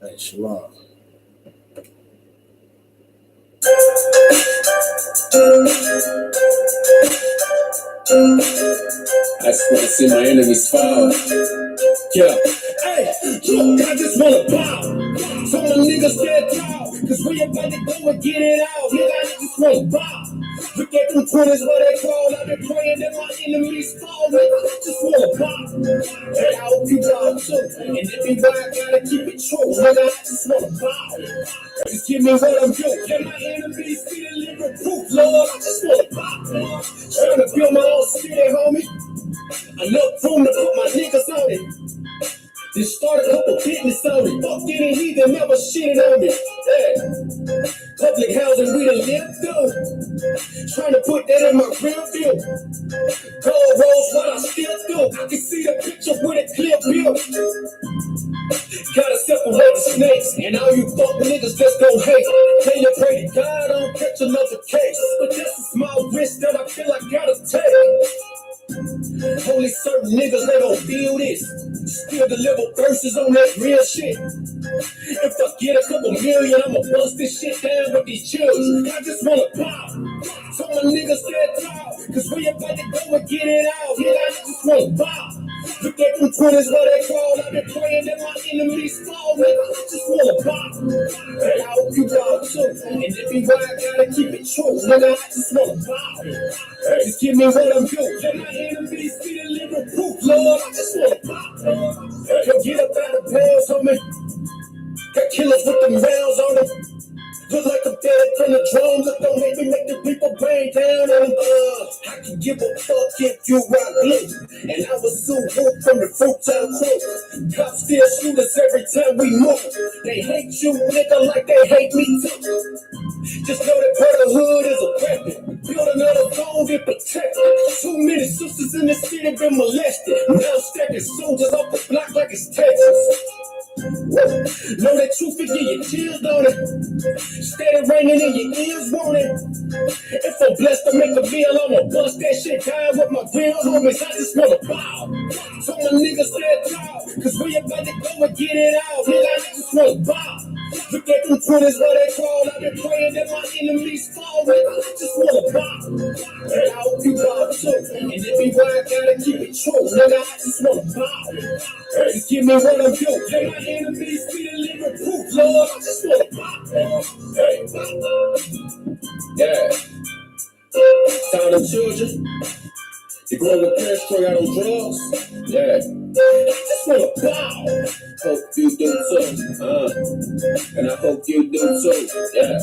Hey, Shalom. I just wanna see my enemies fall. Yeah. Hey, look, I just wanna bow. So my niggas stand tall, cause we about to go and get it out. Nigga, I just wanna bow. Look at them Twitters where they crawl. I've been praying that my enemies fall. Nigga, I just wanna bow. Hey, I hope you bow too. And if you bow, I gotta keep it true. Nigga, I just wanna bow. Just give me what I'm due. Let my enemies see the living proof. Lord, I just wanna bow. Trying to build my own city, homie. Enough room to put my niggas on it. Just start a couple business on it. Fuck getting heathen, never shitting on me. Yeah. Public housing we done lived through. Trying to put that in my rear view. Gold rolls, what I still do. I can see the picture with a clear view. Gotta separate the snakes, and all you fuck niggas just gon' hate. Can you pray to God I don't catch another case? But that's a small risk that I feel I gotta take. Only certain niggas they gon' feel this. Still deliver verses on that real shit. If I get a couple million, I'ma bust this shit down with these children. I just wanna pop. So my niggas stand tall, cause we about to go and get it out. Nigga, I just wanna pop. Look at them Twitters where they crawl. I've been praying that my enemies fall. Nigga, I just wanna pop. Hey, I hope you bow too. And if you ride, gotta keep it true. Nigga, I just wanna pop. Hey, just give me what I'm due. Let my enemies see the living proof. Lord, I just wanna pop. Hey, get up out of pounds, homie. Got killers with them rounds on them. Look like I'm dead from the drums. Look, don't make me make the people bang down on them. I can give a fuck if you rock blue. And I was so woke from the fruittown crew. Cops still shoot us every time we move. They hate you, nigga, like they hate me too. Just know that brotherhood is a weapon. Build another phone and protect it. Too many sisters in the city been molested. Now stacking soldiers off the block like it's Texas. Know that truth will give you chills on it. Steady ringing in your ears, won't it? If I'm blessed to make a meal, I'ma bust that shit down with my real homies. I just wanna bow. So my niggas stand tall, cause we about to go and get it out. Nigga, I just wanna bow. Look at them Twitters where they crawl. I've been praying that my enemies fall. Nigga, I just wanna bow. Hey, I hope you bow too. And if you ride, gotta keep it true. Nigga, I just wanna bow. Hey, just give me what I'm due. Let my enemies see the living proof. Lord, I just wanna bow. Hey, yeah. Found them children. They going with parents strung out on drugs. Yeah. I just wanna bow. Hope you do too. And I hope you do too. Yeah.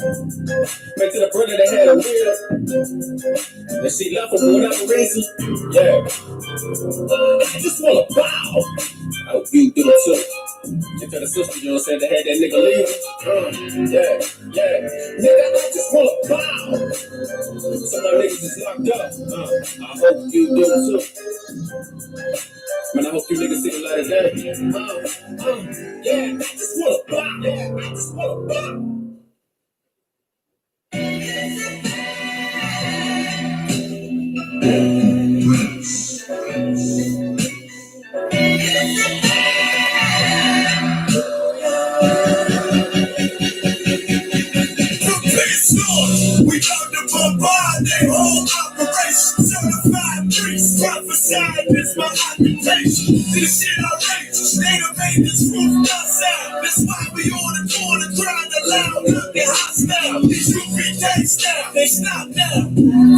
Went to the brother that had a wheel. And she left him for whatever reason. Yeah. I just wanna bow. I hope you do too. And to the sister, you know what I'm saying, that had that nigga leave. Yeah. Nigga, I just wanna bow. Some of my niggas is locked up. I hope you do too. Man, I hope you niggas see the light of day. Yeah, I just wanna bow. Yeah, I just wanna bow. We come to bombard their whole operation. Certified priests, prophesied, this my occupation. This shit outrageous, they done made this roof outside. That's why we on the corner crying aloud. They're hostile, these roofies can't stop. They stop now.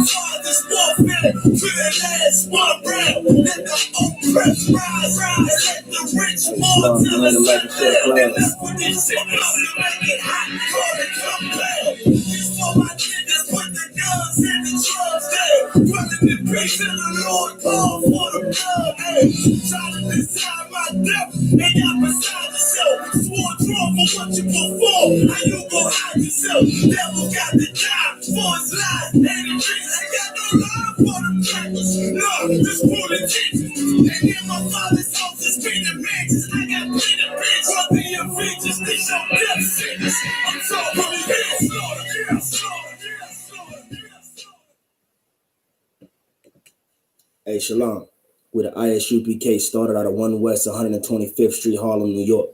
Father's warfare, to their last one round. Let the oppressed rise. Let the rich more till it's unveiled. And that's what this shit is. Make it hot, call it compelled. For my niggas, put the guns in the drugs, hey. Running the peace in the Lord, call for the blood, hey. Trying to decide my death, and y'all beside yourself. Sworn drawn for what you perform, how you gon' hide yourself? Devil got to die for his life, and the dreams ain't got no love for the practice. No, this bullet Jesus, and in my father's house is painted mansions. I got painted bitch, brother your features, this your death sentence. I'm talking this, Lord. Hey, Shalom. With the ISUPK started out of 1 West 125th Street, Harlem, New York.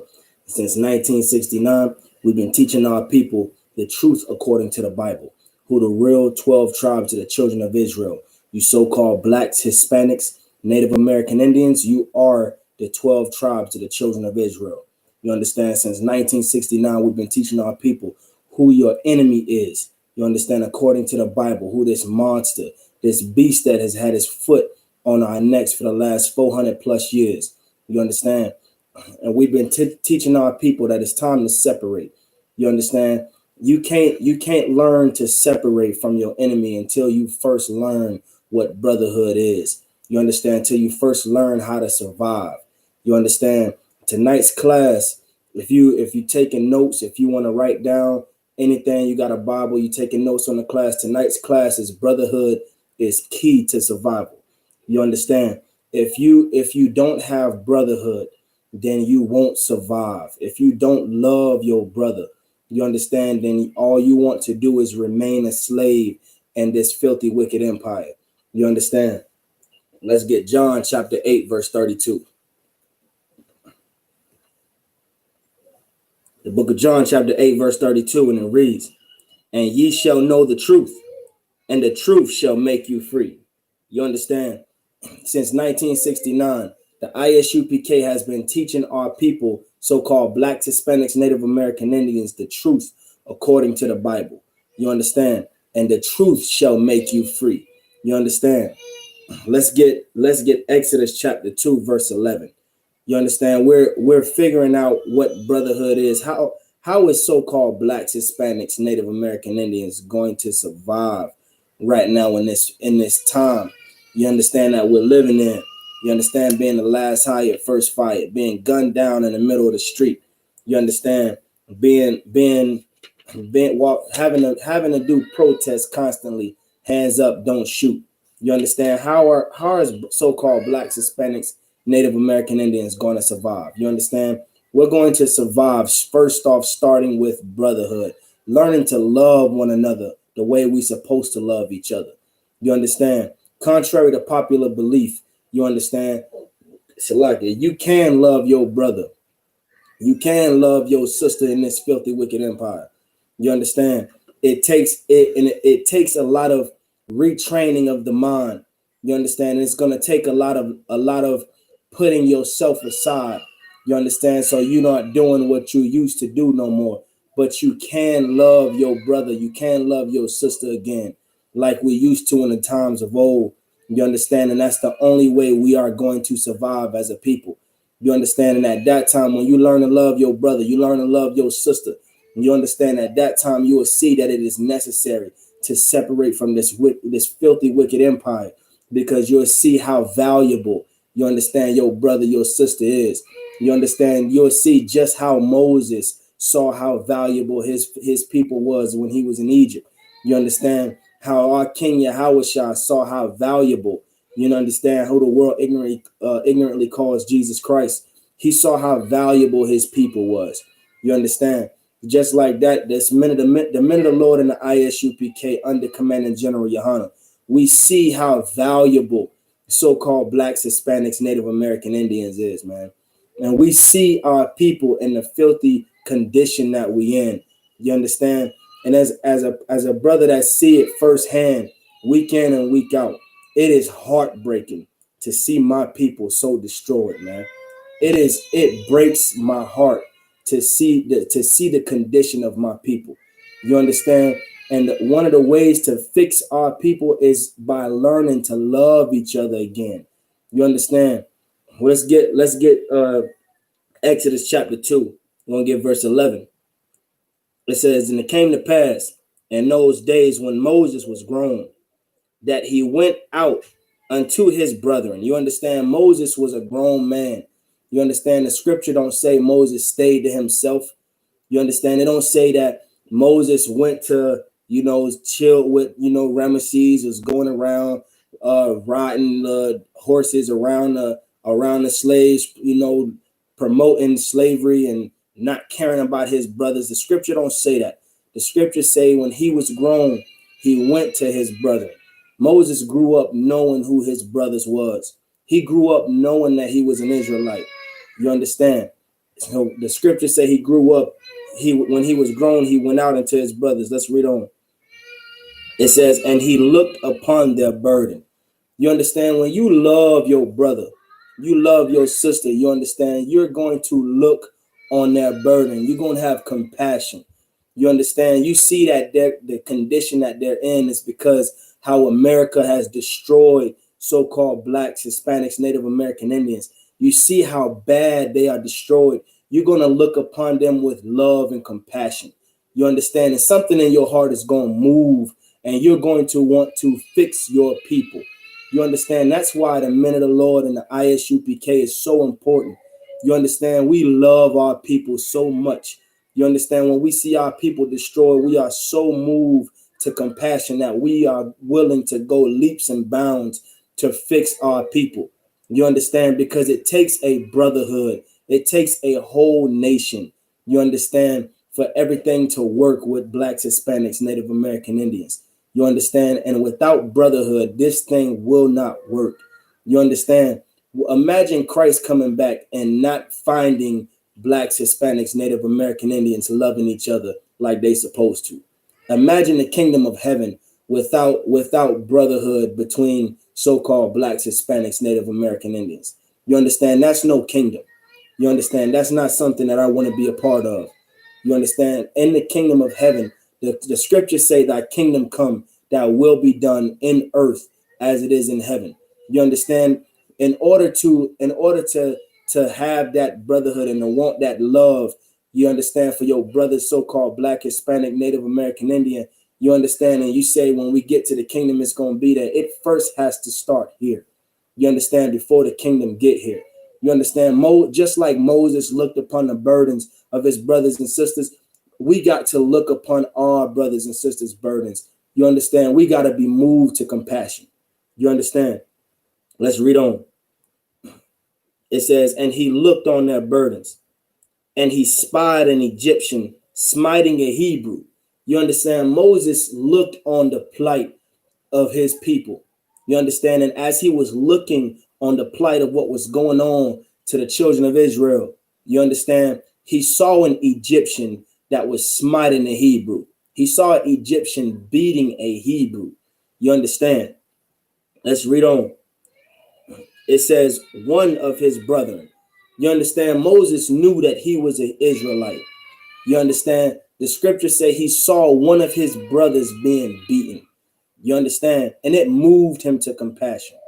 Since 1969, we've been teaching our people the truth according to the Bible, who the real 12 tribes of the children of Israel. You so-called blacks, Hispanics, Native American Indians, you are the 12 tribes of the children of Israel. You understand? Since 1969, we've been teaching our people who your enemy is. You understand? According to the Bible, who this monster, this beast that has had his foot on our necks for the last 400 plus years. You understand? And we've been teaching our people that it's time to separate. You understand? You can't learn to separate from your enemy until you first learn what brotherhood is. You understand? Until you first learn how to survive. You understand? Tonight's class, if you taking notes, if you want to write down anything, you got a Bible, you taking notes on the class. Tonight's class is brotherhood is key to survival. You understand? If you don't have brotherhood, then you won't survive. If you don't love your brother, you understand, then all you want to do is remain a slave in this filthy, wicked empire. You understand? Let's get John chapter 8, verse 32. The book of John chapter 8, verse 32, and it reads, "And ye shall know the truth, and the truth shall make you free." You understand? Since 1969, the ISUPK has been teaching our people, so-called blacks, Hispanics, Native American Indians, the truth according to the Bible. You understand? And the truth shall make you free. You understand? Let's get Exodus chapter 2, verse 11. You understand? We're figuring out what brotherhood is. How is so-called blacks, Hispanics, Native American Indians going to survive right now in this time? You understand that we're living in. You understand being the last hired, first fired, being gunned down in the middle of the street. You understand being having to do protests constantly, hands up, don't shoot. You understand how is so-called blacks, Hispanics, Native American Indians going to survive? You understand? We're going to survive first off, starting with brotherhood, learning to love one another the way we're supposed to love each other. You understand? Contrary to popular belief, you understand, Shalaka, you can love your brother. You can love your sister in this filthy, wicked empire. You understand? It takes a lot of retraining of the mind. You understand? It's going to take a lot of putting yourself aside. You understand? So you're not doing what you used to do no more. But you can love your brother. You can love your sister again, like we used to in the times of old. You understand? And that's the only way we are going to survive as a people. You understand? And at that time, when you learn to love your brother, you learn to love your sister. And you understand at that time, you will see that it is necessary to separate from this filthy, wicked empire, because you'll see how valuable, you understand, your brother, your sister is. You understand? You'll see just how Moses saw how valuable his people was when he was in Egypt. You understand how our King Yahushua saw how valuable, you understand, who the world ignorantly calls Jesus Christ. He saw how valuable his people was. You understand? Just like that, the minute the Lord and the ISUPK under Commanding General Yohana, we see how valuable so-called blacks, Hispanics, Native American Indians is, man. And we see our people in the filthy condition that we in. You understand? And as a brother that see it firsthand, week in and week out, it is heartbreaking to see my people so destroyed, man. It breaks my heart to see the condition of my people. You understand? And one of the ways to fix our people is by learning to love each other again. You understand? Let's get Exodus chapter 2. We're gonna get verse 11. It says, "And it came to pass in those days when Moses was grown, that he went out unto his brethren." You understand? Moses was a grown man. You understand? The scripture don't say Moses stayed to himself. You understand? It don't say that Moses went to, chill with, Ramesses, was going around riding horses around the slaves, promoting slavery and not caring about his brothers. The scripture don't say that. The scriptures say when he was grown, he went to his brethren. Moses grew up knowing who his brothers was. He grew up knowing that he was an Israelite. You understand? So the scriptures say he grew up. When he was grown, he went out into his brothers. Let's read on. It says, and he looked upon their burden. You understand? When you love your brother, you love your sister, you understand? You're going to look on their burden. You're going to have compassion. You understand? You see that the condition that they're in is because how America has destroyed so-called blacks, Hispanics, Native American Indians. You see how bad they are destroyed. You're going to look upon them with love and compassion. You understand? And something in your heart is going to move, and you're going to want to fix your people. You understand? That's why the men of the Lord and the ISUPK is so important. You understand? We love our people so much. You understand? When we see our people destroyed, we are so moved to compassion that we are willing to go leaps and bounds to fix our people. You understand? Because it takes a brotherhood. It takes a whole nation. You understand? For everything to work with blacks, Hispanics, Native American Indians. You understand? And without brotherhood, this thing will not work. You understand? Imagine Christ coming back and not finding blacks, Hispanics, Native American Indians loving each other like they supposed to. Imagine the kingdom of heaven without brotherhood between so-called blacks, Hispanics, Native American Indians. You understand? That's no kingdom. You understand? That's not something that I want to be a part of. You understand? In the kingdom of heaven, the scriptures say thy kingdom come, that will be done in earth as it is in heaven. You understand? In order to have that brotherhood and to want that love, you understand, for your brothers, so-called black, Hispanic, Native American Indian, you understand, and you say when we get to the kingdom, it's going to be there. It first has to start here. You understand? Before the kingdom get here. You understand? Just like Moses looked upon the burdens of his brothers and sisters, we got to look upon our brothers and sisters' burdens. You understand? We got to be moved to compassion. You understand? Let's read on. It says, and he looked on their burdens, and he spied an Egyptian smiting a Hebrew. You understand? Moses looked on the plight of his people. You understand? And as he was looking on the plight of what was going on to the children of Israel, you understand? He saw an Egyptian that was smiting a Hebrew. He saw an Egyptian beating a Hebrew. You understand? Let's read on. It says, one of his brethren. You understand? Moses knew that he was an Israelite. You understand? The scriptures say he saw one of his brothers being beaten. You understand? And it moved him to compassion.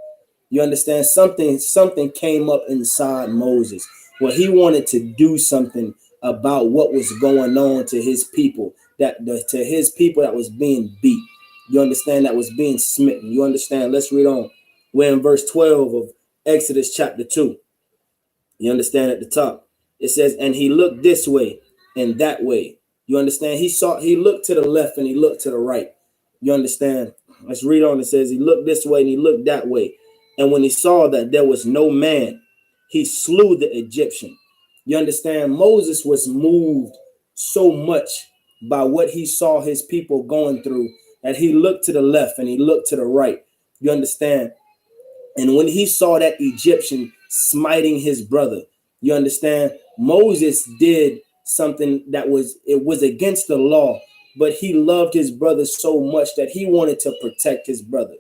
You understand? Something came up inside Moses where he wanted to do something about what was going on to his people, that was being beat. You understand? That was being smitten. You understand? Let's read on. We're in verse 12 of Exodus chapter 2. You understand? At the top, it says, and he looked this way and that way. You understand? He looked to the left and he looked to the right. You understand? Let's read on. It says he looked this way and he looked that way. And when he saw that there was no man, he slew the Egyptian. You understand? Moses was moved so much by what he saw his people going through that he looked to the left and he looked to the right. You understand? And when he saw that Egyptian smiting his brother, you understand? Moses did something that was against the law, but he loved his brother so much that he wanted to protect his brother.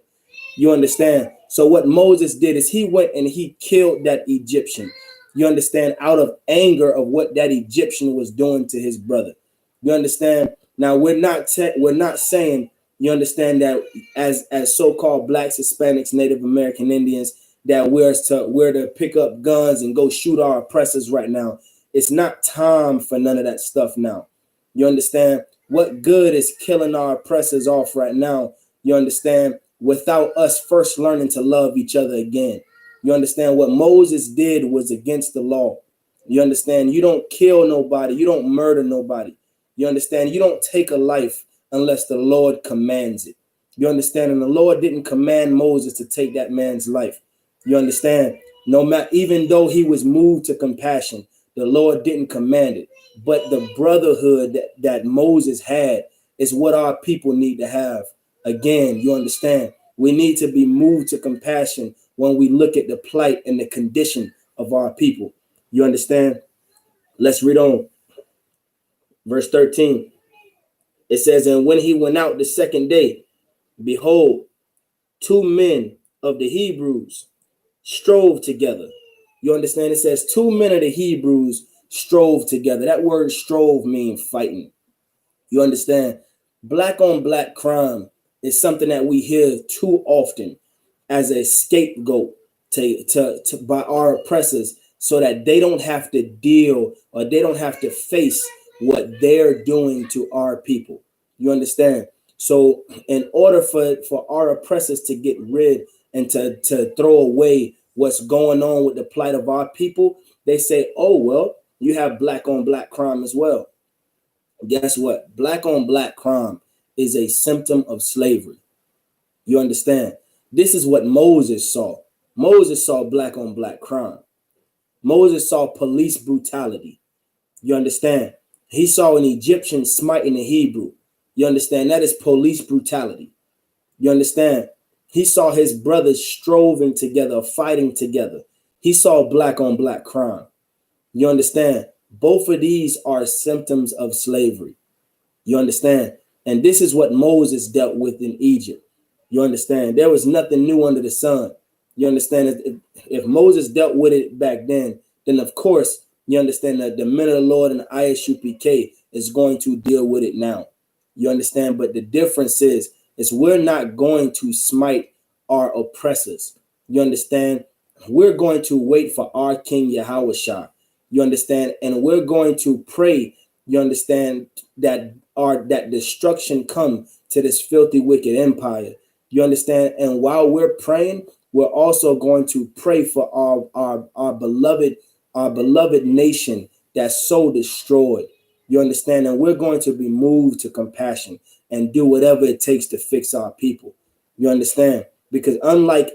You understand? So what Moses did is he went and he killed that Egyptian. You understand? Out of anger of what that Egyptian was doing to his brother. You understand? Now we're not saying, you understand, that as so-called blacks, Hispanics, Native American Indians, that we're to pick up guns and go shoot our oppressors right now. It's not time for none of that stuff now. You understand? What good is killing our oppressors off right now? You understand? Without us first learning to love each other again. You understand? What Moses did was against the law. You understand? You don't kill nobody. You don't murder nobody. You understand? You don't take a life unless the Lord commands it. You understand? And the Lord didn't command Moses to take that man's life. You understand? No matter, even though he was moved to compassion, the Lord didn't command it. But the brotherhood that Moses had is what our people need to have. Again, you understand? We need to be moved to compassion when we look at the plight and the condition of our people. You understand? Let's read on. Verse 13. It says, and when he went out the second day, behold, two men of the Hebrews strove together. You understand? It says two men of the Hebrews strove together. That word strove means fighting. You understand? Black on black crime is something that we hear too often as a scapegoat to by our oppressors, so that they don't have to deal, or they don't have to face what they're doing to our people. You understand? So in order for our oppressors to get rid and to throw away what's going on with the plight of our people, they say, oh, well, you have black on black crime as well. Guess what? Black on black crime is a symptom of slavery. You understand? This is what Moses saw. Moses saw black on black crime. Moses saw police brutality. You understand? He saw an Egyptian smiting a Hebrew. You understand? That is police brutality. You understand? He saw his brothers striving together, fighting together. He saw black on black crime. You understand? Both of these are symptoms of slavery. You understand? And this is what Moses dealt with in Egypt. You understand? There was nothing new under the sun. You understand? If Moses dealt with it back then of course, you understand that the men of the Lord and the ISUPK is going to deal with it now. You understand? But the difference is we're not going to smite our oppressors. You understand? We're going to wait for our King Yahushua. You understand? And we're going to pray, you understand, that destruction come to this filthy, wicked empire. You understand? And while we're praying, we're also going to pray for our beloved nation that's so destroyed. You understand? And we're going to be moved to compassion and do whatever it takes to fix our people. You understand? Because unlike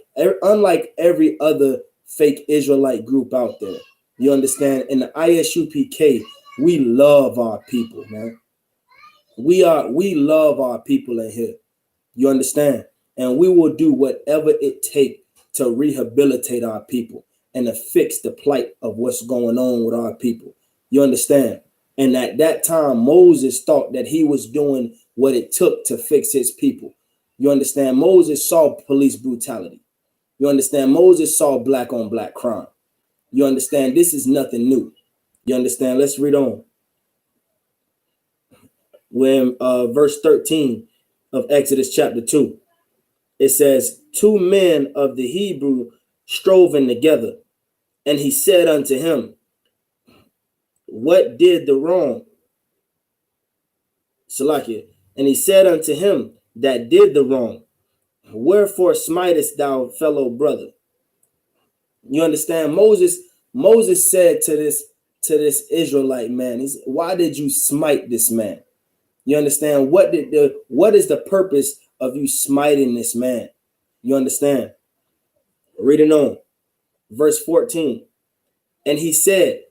every other fake Israelite group out there, you understand, in the ISUPK, we love our people, man. We love our people in here. You understand? And we will do whatever it takes to rehabilitate our people and to fix the plight of what's going on with our people. You understand? And at that time, Moses thought that he was doing what it took to fix his people. You understand? Moses saw police brutality. You understand? Moses saw black on black crime. You understand? This is nothing new. You understand? Let's read on. When verse 13 of Exodus chapter 2, it says, two men of the Hebrew strove together, and he said unto him, what did the wrong? Salakia. And he said unto him that did the wrong, wherefore smitest thou fellow brother? You understand? Moses said to this Israelite man, why did you smite this man? You understand? What is the purpose of you smiting this man? You understand? Reading on. Verse 14. And he said,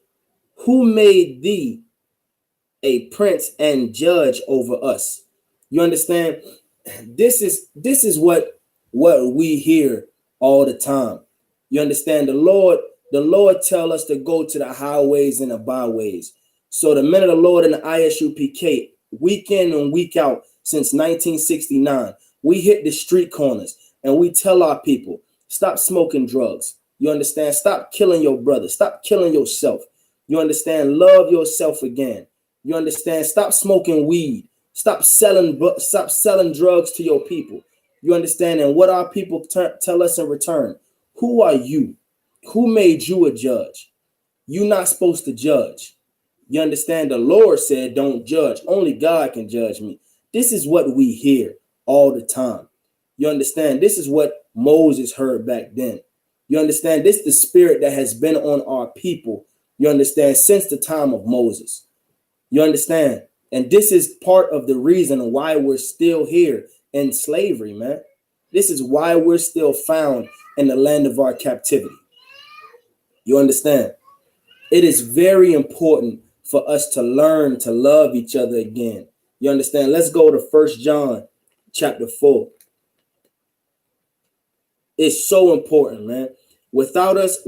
who made thee a prince and judge over us? You understand? This is what we hear all the time. You understand? The Lord tell us to go to the highways and the byways. So the men of the Lord and the ISUPK, week in and week out since 1969, we hit the street corners and we tell our people, stop smoking drugs. You understand? Stop killing your brother. Stop killing yourself. You understand? Love yourself again. You understand? Stop smoking weed. Stop selling drugs to your people. You understand? And what our people tell us in return? Who are you? Who made you a judge? You're not supposed to judge. You understand? The Lord said, don't judge. Only God can judge me. This is what we hear all the time. You understand? This is what Moses heard back then. You understand? This is the spirit that has been on our people. You understand? Since the time of Moses. You understand? And this is part of the reason why we're still here in slavery, man. This is why we're still found in the land of our captivity. You understand? It is very important for us to learn to love each other again. You understand? Let's go to 1 John chapter 4. It's so important, man. Without us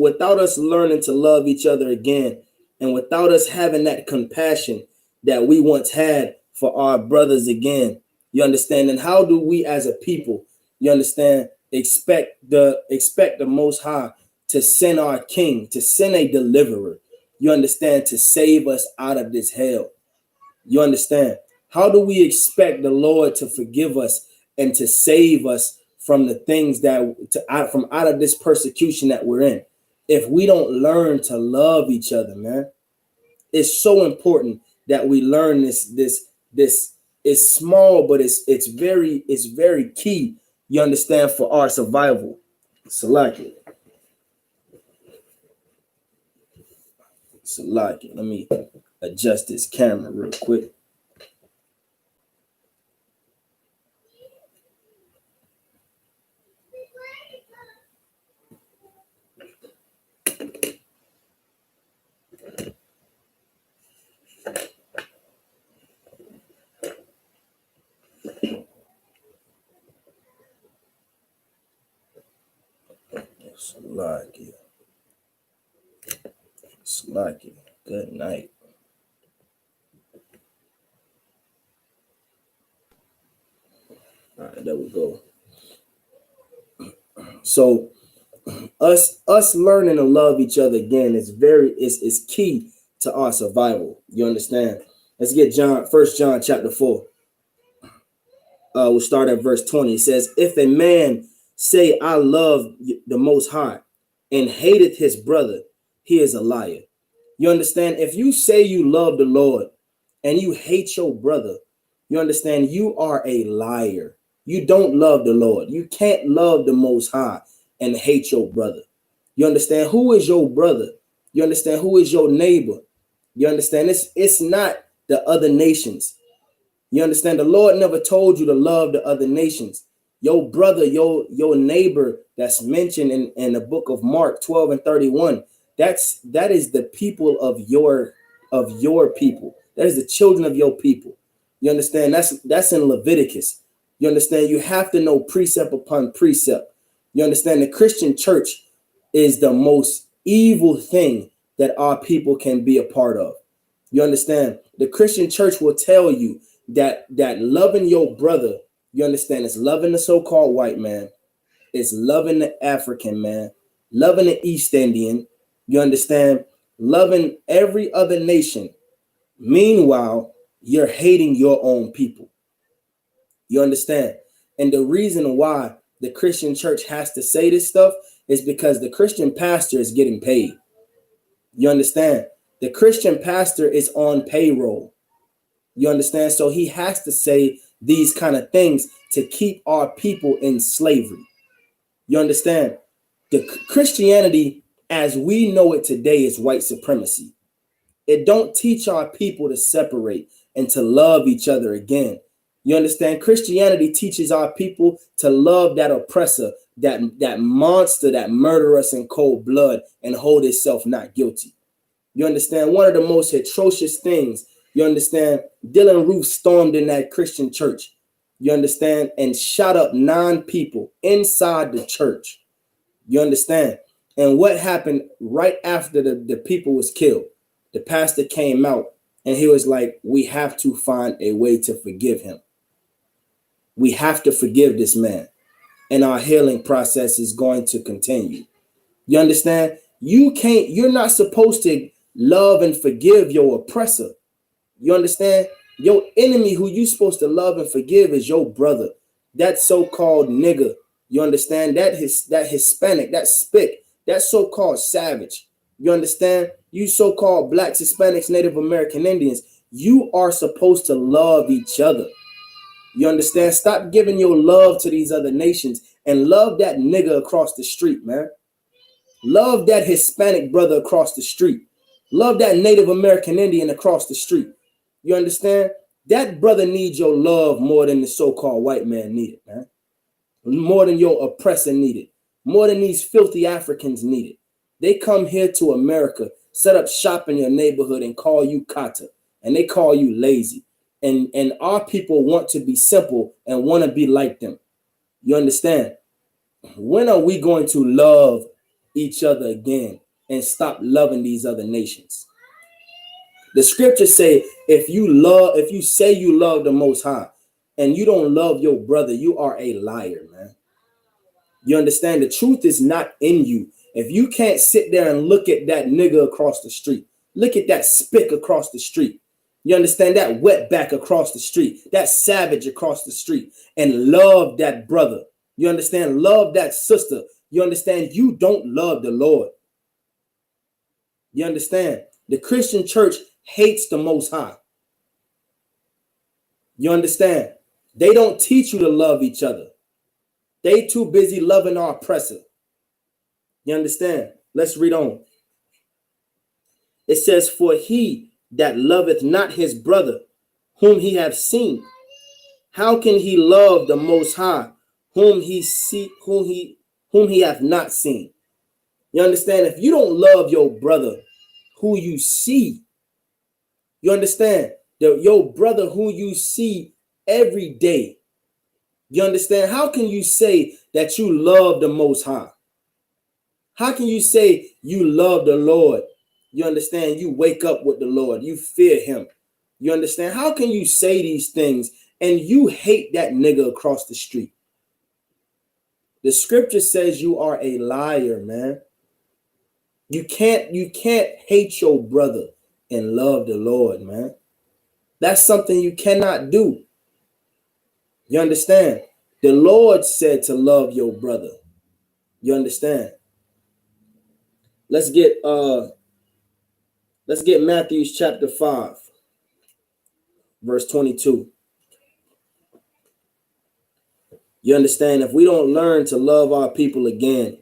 learning to love each other again and without us having that compassion that we once had for our brothers again, you understand? And how do we as a people, you understand, expect the Most High to send our King, to send a deliverer, you understand, to save us out of this hell? You understand? How do we expect the Lord to forgive us and to save us from the things from out of this persecution that we're in, if we don't learn to love each other, man? It's so important that we learn this is small, but it's very key, you understand, for our survival. Salaki. Let me adjust this camera real quick. Salaki. Good night. All right, there we go. So us learning to love each other again is key to our survival. You understand? Let's get First John chapter 4. We'll start at verse 20. It says, if a man say, I love the Most High, and hateth his brother, he is a liar. You understand? If you say you love the Lord and you hate your brother, you understand, you are a liar. You don't love the Lord. You can't love the Most High and hate your brother. You understand? Who is your brother? You understand? Who is your neighbor? You understand? It's not the other nations. You understand? The Lord never told you to love the other nations. Your brother, your neighbor that's mentioned in the book of Mark 12 and 31, that is the people of your people. That is the children of your people. You understand? That's in Leviticus. You understand? You have to know precept upon precept. You understand? The Christian church is the most evil thing that our people can be a part of. You understand? The Christian church will tell you that loving your brother, you understand, is loving the so-called white man, it's loving the African man, loving the East Indian, you understand, loving every other nation. Meanwhile, you're hating your own people. You understand? And the reason why the Christian church has to say this stuff is because the Christian pastor is getting paid. You understand? The Christian pastor is on payroll. You understand? So he has to say these kind of things to keep our people in slavery. You understand? The Christianity as we know it today is white supremacy. It don't teach our people to separate and to love each other again. You understand? Christianity teaches our people to love that oppressor, that monster that murder us in cold blood and hold itself not guilty. You understand? One of the most atrocious things, you understand, Dylan Roof stormed in that Christian church, you understand, and shot up 9 people inside the church. You understand? And what happened right after the people was killed? The pastor came out and he was like, we have to find a way to forgive him. We have to forgive this man. And our healing process is going to continue. You understand? You're not supposed to love and forgive your oppressor. You understand? Your enemy who you're supposed to love and forgive is your brother. That so-called nigger. You understand? That Hispanic, that spick, that so-called savage. You understand? You so-called blacks, Hispanics, Native American Indians, you are supposed to love each other. You understand? Stop giving your love to these other nations and love that nigger across the street, man. Love that Hispanic brother across the street. Love that Native American Indian across the street. You understand? That brother needs your love more than the so-called white man needed, man. More than your oppressor needed. More than these filthy Africans needed. They come here to America, set up shop in your neighborhood and call you kata. And they call you lazy. And our people want to be simple and want to be like them. You understand? When are we going to love each other again and stop loving these other nations? The scriptures say, if you say you love the Most High and you don't love your brother, you are a liar, man. You understand? The truth is not in you. If you can't sit there and look at that nigga across the street, look at that spick across the street, you understand, that wetback across the street, that savage across the street, and love that brother, you understand, love that sister, you understand, you don't love the Lord. You understand? The Christian church hates the Most High. You understand? They don't teach you to love each other. They too busy loving our oppressor. You understand? Let's read on. It says, for he that loveth not his brother, whom he hath seen, how can he love the Most High, whom he hath not seen? You understand? If you don't love your brother who you see, you understand? Your brother who you see every day, you understand? How can you say that you love the Most High? How can you say you love the Lord? You understand? You wake up with the Lord. You fear him. You understand? How can you say these things and you hate that nigga across the street? The scripture says you are a liar, man. You can't hate your brother and love the Lord, man. That's something you cannot do. You understand? The Lord said to love your brother. You understand? Let's get Matthew chapter 5, verse 22. You understand? If we don't learn to love our people again,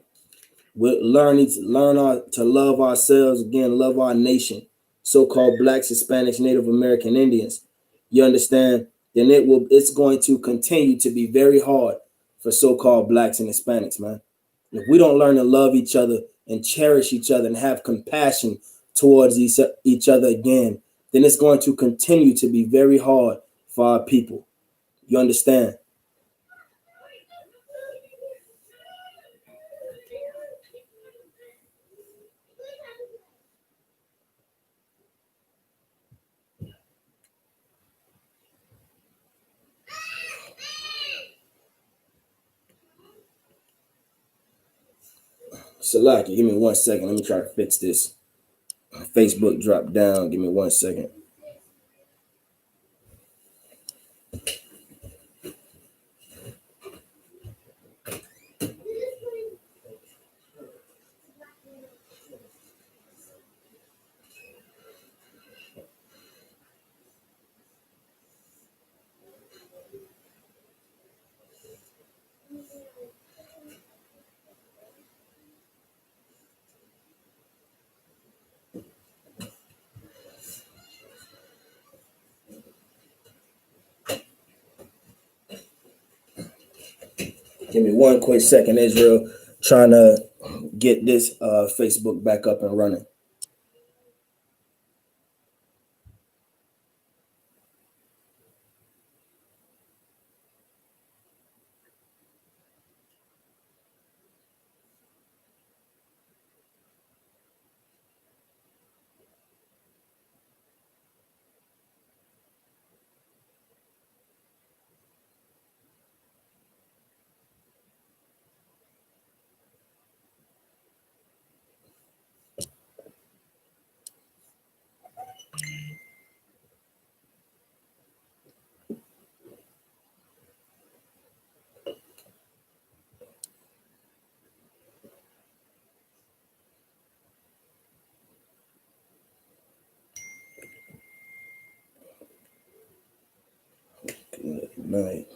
we'll learn to love ourselves again, love our nation, so-called blacks, Hispanics, Native American Indians. You understand? Then it's going to continue to be very hard for so-called blacks and Hispanics, man. If we don't learn to love each other and cherish each other and have compassion towards each other again, then it's going to continue to be very hard for our people. You understand? Salaki, give me 1 second. Let me try to fix this. Facebook dropped down. Give me 1 second. Give me 1 quick second, Israel. Trying to get this Facebook back up and running. Good night.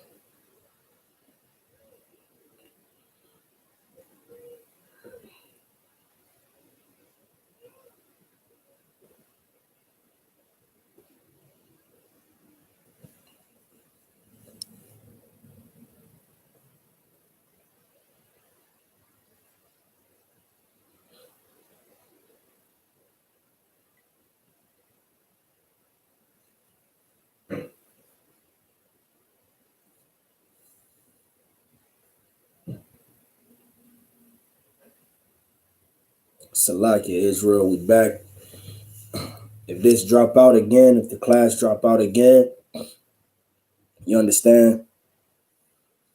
Salakia, Israel, we back. If this drop out again, if the class drop out again, you understand?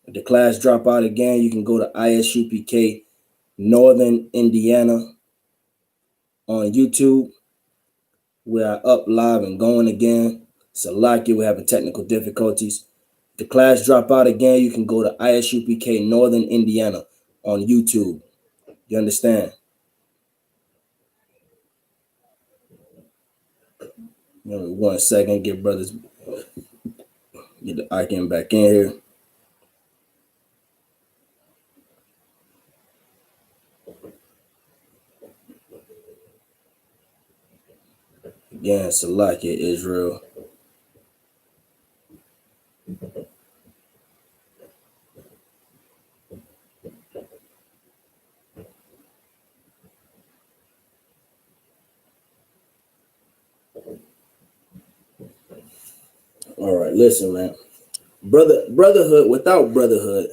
If the class drop out again, you can go to ISUPK Northern Indiana on YouTube. We are up live and going again. Salaki, we're having technical difficulties. If the class drop out again, you can go to ISUPK Northern Indiana on YouTube. You understand? You know, 1 second, get brothers, get the icon back in here. Again, Salakia, Israel. All right, listen, man. Brotherhood without brotherhood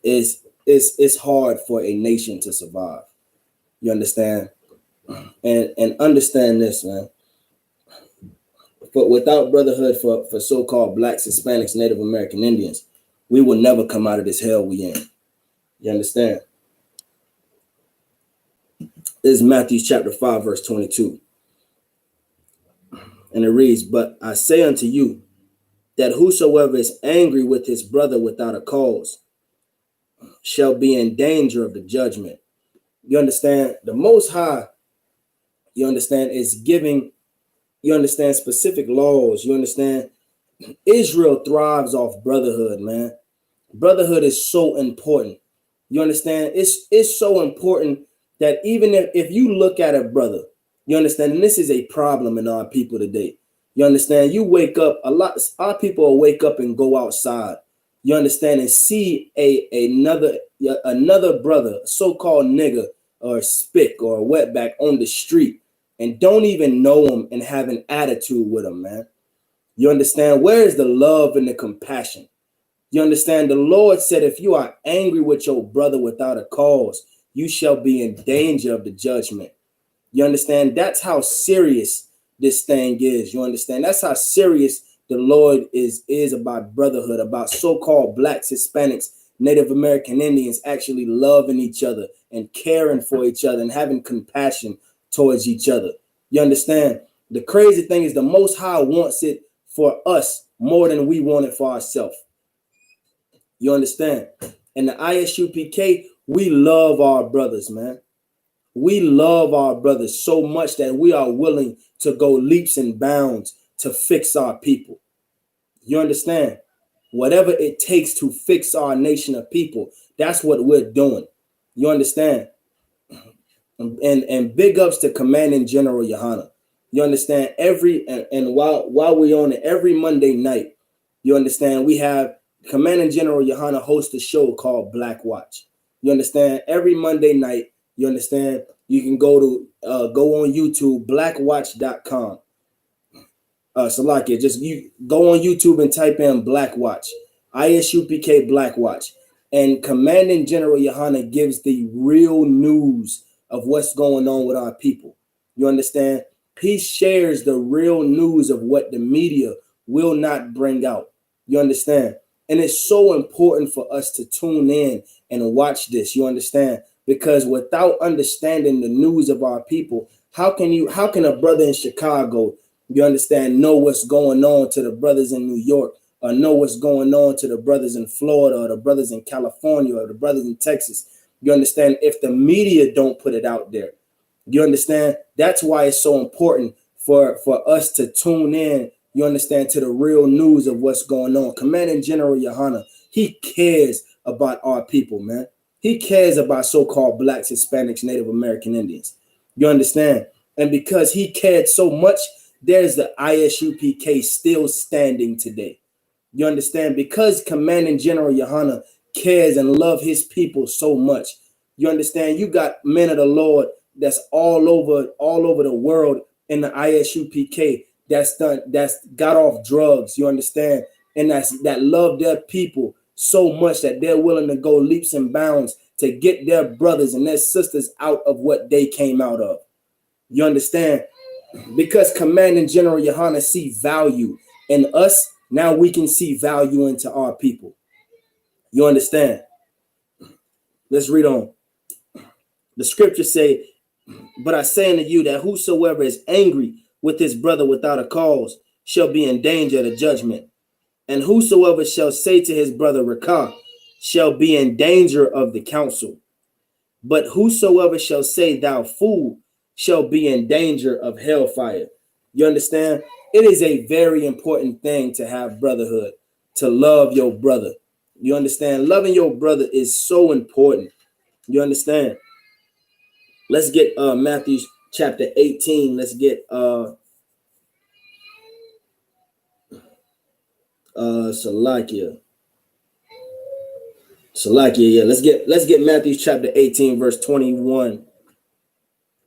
is hard for a nation to survive. You understand? And understand this, man. But without brotherhood for so-called blacks, Hispanics, Native American Indians, we will never come out of this hell we in. You understand? This is Matthew chapter 5, verse 22. And it reads, "But I say unto you, that whosoever is angry with his brother without a cause shall be in danger of the judgment." You understand? The Most High, you understand, is giving, you understand, specific laws. You understand? Israel thrives off brotherhood, man. Brotherhood is so important. You understand? It's so important that even if you look at a brother, you understand, and this is a problem in our people today. You understand? You wake up, our people will wake up and go outside. You understand, and see another brother, so-called nigger or spick or a wetback on the street, and don't even know him and have an attitude with him, man. You understand? Where is the love and the compassion? You understand? The Lord said, if you are angry with your brother without a cause, you shall be in danger of the judgment. You understand? That's how serious this thing is. You understand? That's how serious the Lord is about brotherhood, about so-called blacks, Hispanics, Native American Indians actually loving each other and caring for each other and having compassion towards each other. You understand? The crazy thing is the Most High wants it for us more than we want it for ourselves. You understand? And the ISUPK, we love our brothers, man. We love our brothers so much that we are willing to go leaps and bounds to fix our people. You understand? Whatever it takes to fix our nation of people, that's what we're doing. You understand? And big ups to Commanding General Yohana. You understand? While we're on it, every Monday night, you understand, we have Commanding General Yohana hosts a show called Black Watch. You understand? Every Monday night, you understand, you can go on YouTube, blackwatch.com. Salakia, just you go on YouTube and type in Black Watch, ISUPK Black Watch, and Commanding General Yohana gives the real news of what's going on with our people. You understand? He shares the real news of what the media will not bring out. You understand? And it's so important for us to tune in and watch this. You understand? Because without understanding the news of our people, how can a brother in Chicago, you understand, know what's going on to the brothers in New York, or know what's going on to the brothers in Florida, or the brothers in California, or the brothers in Texas? You understand? If the media don't put it out there, you understand? That's why it's so important for us to tune in, you understand, to the real news of what's going on. Commanding General Yohana, he cares about our people, man. He cares about so-called blacks, Hispanics, Native American Indians. You understand? And because he cared so much, there's the ISUPK still standing today. You understand? Because Commanding General Yohana cares and love his people so much. You understand? You got men of the Lord that's all over the world in the ISUPK that's got off drugs. You understand? And that love their people so much that they're willing to go leaps and bounds to get their brothers and their sisters out of what they came out of. You understand? Because Commanding General Yohana see value in us, now we can see value into our people. You understand? Let's read on. The scriptures say, but I say unto you that whosoever is angry with his brother without a cause shall be in danger of the judgment. And whosoever shall say to his brother Rakah shall be in danger of the council. But whosoever shall say thou fool shall be in danger of hellfire. You understand? It is a very important thing to have brotherhood, to love your brother. You understand? Loving your brother is so important. You understand? Let's get Matthew chapter 18. Let's get Salakia. Yeah. Let's get Matthew chapter 18, verse 21.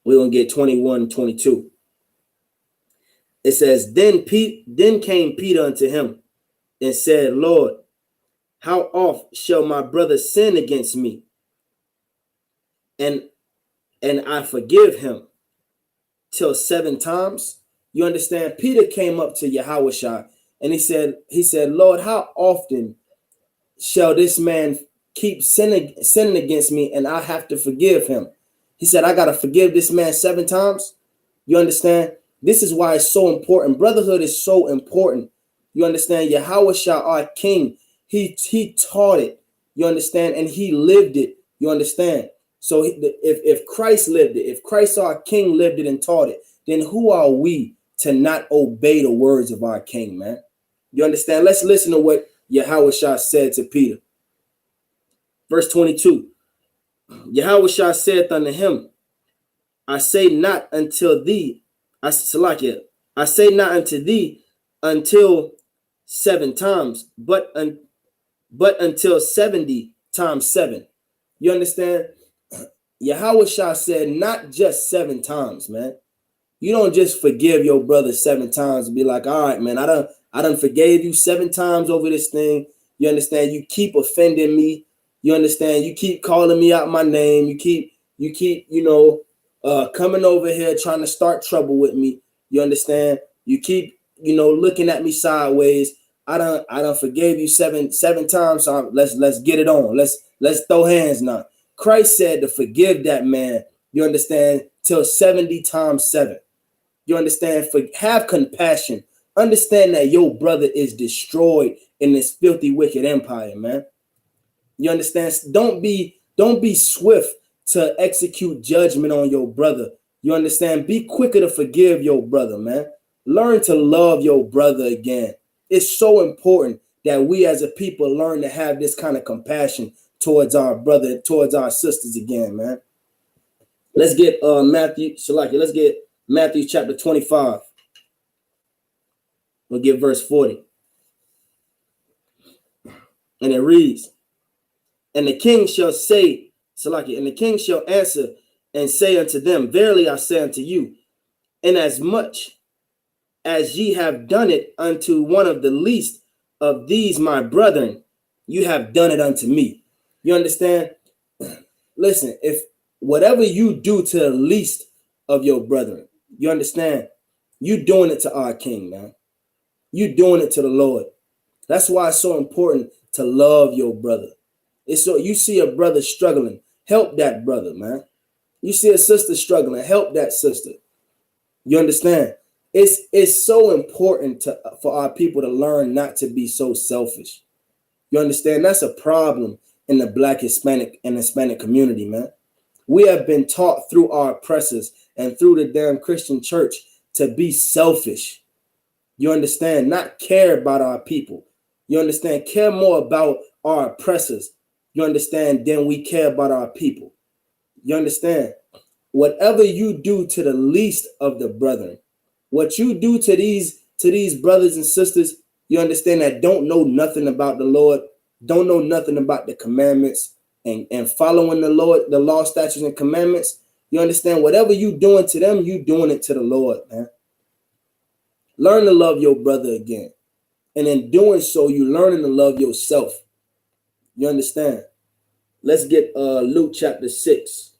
We're gonna get 21, 22. It says, then came Peter unto him and said, Lord, how oft shall my brother sin against me, and I forgive him? Till 7 times? You understand? Peter came up to Yahushua and he said, Lord, how often shall this man keep sinning against me and I have to forgive him? He said, I got to forgive this man 7 times. You understand? This is why it's so important. Brotherhood is so important. You understand? Yahushua, our King, he taught it. You understand? And he lived it. You understand? So if Christ lived it, if Christ our King lived it and taught it, then who are we to not obey the words of our King, man? You understand? Let's listen to what Yahushua said to Peter. Verse 22. Yahushua saith unto him, I say not unto thee, I say not unto thee until 7 times, but until 70 times 7. You understand? Yahushua said not just 7 times, man. You don't just forgive your brother 7 times and be like, all right, man, I done forgave you 7 times over this thing. You understand? You keep offending me. You understand? You keep calling me out my name. You keep, coming over here trying to start trouble with me. You understand? You keep, looking at me sideways. I done forgave you seven times. So let's get it on. Let's throw hands now. Christ said to forgive that man. You understand? Till 70 times 7. You understand? Have compassion. Understand that your brother is destroyed in this filthy, wicked empire, man. You understand? Don't be swift to execute judgment on your brother. You understand? Be quicker to forgive your brother, man. Learn to love your brother again. It's so important that we as a people learn to have this kind of compassion towards our brother, towards our sisters again, man. Let's get Matthew chapter 25. We'll get verse 40. And it reads, and the king shall say, and the king shall answer and say unto them, verily I say unto you, inasmuch as ye have done it unto one of the least of these my brethren, you have done it unto me. You understand? Listen, if whatever you do to the least of your brethren, you understand? You doing it to our King, man. You doing it to the Lord. That's why it's so important to love your brother. It's so you see a brother struggling, help that brother, man. You see a sister struggling, help that sister. You understand? It's so important for our people to learn not to be so selfish. You understand? That's a problem in the Black, Hispanic, and Hispanic community, man. We have been taught through our oppressors and through the damn Christian church to be selfish. You understand? Not care about our people. You understand? Care more about our oppressors. You understand? Than we care about our people. You understand? Whatever you do to the least of the brethren, what you do to these brothers and sisters, you understand, that don't know nothing about the Lord, don't know nothing about the commandments and following the Lord, the law, statutes, and commandments. You understand? Whatever you doing to them, you doing it to the Lord, man. Learn to love your brother again. And in doing so, you learning to love yourself. You understand? Let's get Luke chapter 6.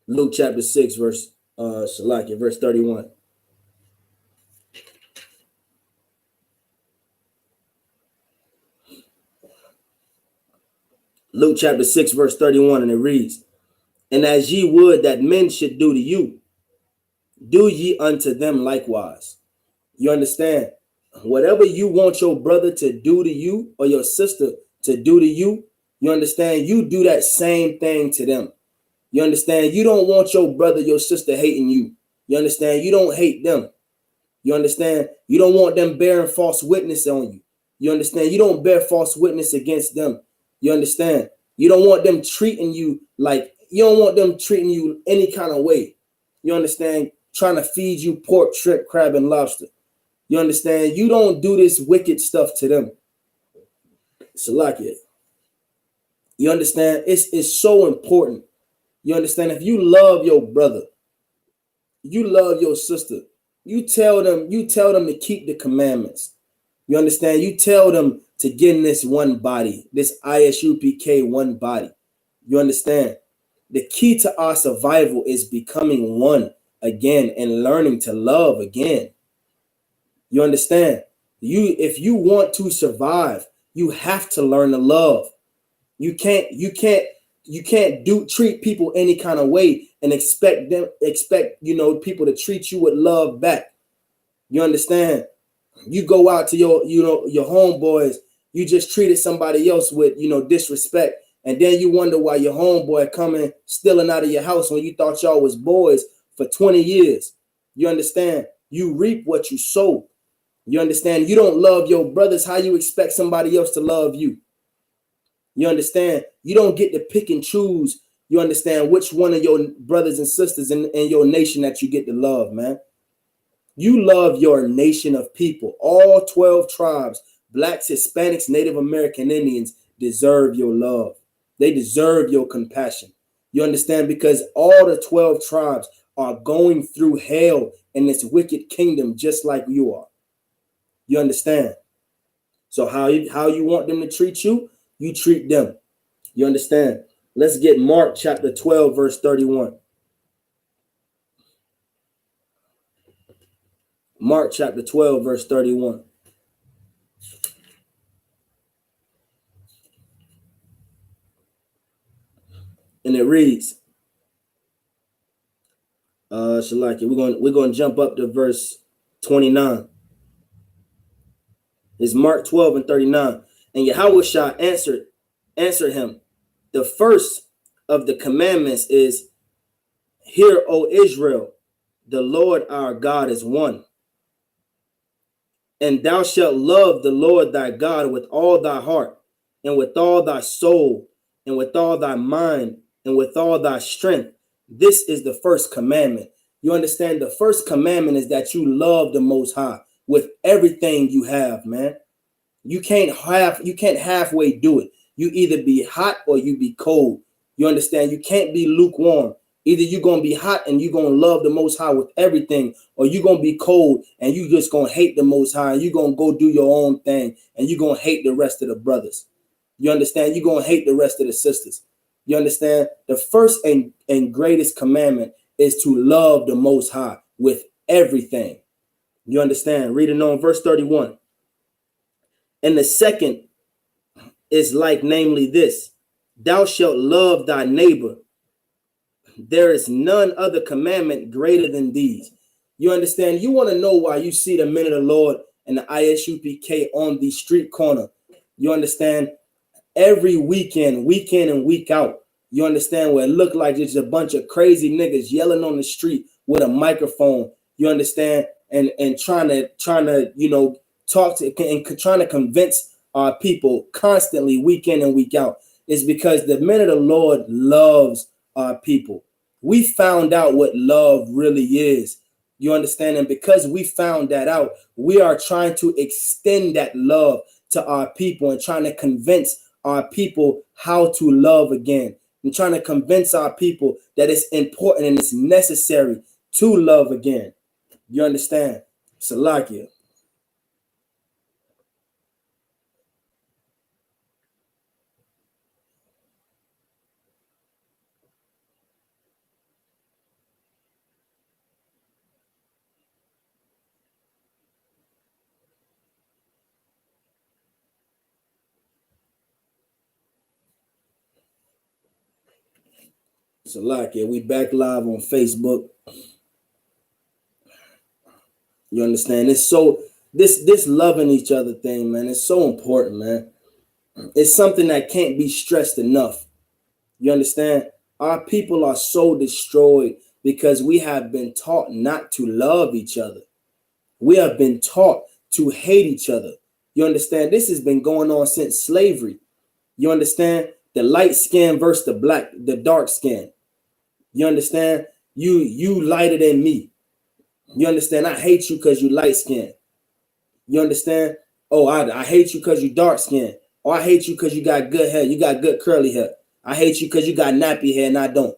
Luke chapter 6, verse Shalakia, verse 31. Luke chapter 6, verse 31, and it reads, "And as ye would that men should do to you, do ye unto them likewise." You understand? Whatever you want your brother to do to you or your sister to do to you, you understand? You do that same thing to them. You understand? You don't want your brother, your sister hating you. You understand? You don't hate them. You understand? You don't want them bearing false witness on you. You understand? You don't bear false witness against them. You understand? You don't want them treating you like, you don't want them treating you any kind of way. You understand? Trying to feed you pork, shrimp, crab, and lobster. You understand? You don't do this wicked stuff to them. Salakia. You understand? It's so important. You understand? If you love your brother, you love your sister, you tell them to keep the commandments. You understand? You tell them to get in this one body, this ISUPK one body. You understand? The key to our survival is becoming one again and learning to love again. You understand? If you want to survive, you have to learn to love. You can't treat people any kind of way and expect people to treat you with love back. You understand? You go out to your homeboys, you just treated somebody else with disrespect, and then you wonder why your homeboy coming stealing out of your house when you thought y'all was boys for 20 years. You understand? You reap what you sow. You understand? You don't love your brothers, how you expect somebody else to love you? You understand? You don't get to pick and choose. You understand which one of your brothers and sisters in your nation that you get to love, man. You love your nation of people. All 12 tribes, blacks, Hispanics, Native American Indians, deserve your love. They deserve your compassion. You understand? Because all the 12 tribes are going through hell in this wicked kingdom just like you are. You understand? So how you want them to treat you, you treat them. You understand? Let's get Mark chapter 12, verse 31. Mark chapter 12, verse 31. And it reads, Shalaki, we're gonna jump up to verse 29. It's Mark 12 and 39. And Yahweh shall answer him. The first of the commandments is, Hear, O Israel, the Lord our God is one. And thou shalt love the Lord thy God with all thy heart, and with all thy soul, and with all thy mind, and with all thy strength. This is the first commandment. You understand? The first commandment is that you love the Most High with everything you have, man. You can't halfway do it. You either be hot or you be cold. You understand? You can't be lukewarm. Either you're going to be hot and you're going to love the Most High with everything, or you're going to be cold and you just going to hate the Most High and you're going to go do your own thing and you're going to hate the rest of the brothers. You understand? You're going to hate the rest of the sisters. You understand? The first and greatest commandment is to love the Most High with everything. You understand? Reading on verse 31. And the second is like, namely this, thou shalt love thy neighbor. There is none other commandment greater than these. You understand? You want to know why you see the men of the Lord and the ISUPK on the street corner. You understand? Every weekend and week out. You understand? Where it looked like it's a bunch of crazy niggas yelling on the street with a microphone. You understand? And trying to talk to and trying to convince our people constantly week in and week out, is because the men of the Lord loves our people. We found out what love really is. You understand? And because we found that out, we are trying to extend that love to our people and trying to convince our people how to love again. And trying to convince our people that it's important and it's necessary to love again. You understand? Salakia. So like it, we back live on Facebook. You understand? It's so this loving each other thing, man. It's so important, man. It's something that can't be stressed enough. You understand? Our people are so destroyed because we have been taught not to love each other. We have been taught to hate each other. You understand? This has been going on since slavery. You understand? The light skin versus the dark skin. You understand? You lighter than me. You understand? I hate you because you light skinned. You understand? Oh, I hate you because you dark skinned. Or I hate you because you got good hair. You got good curly hair. I hate you because you got nappy hair and I don't.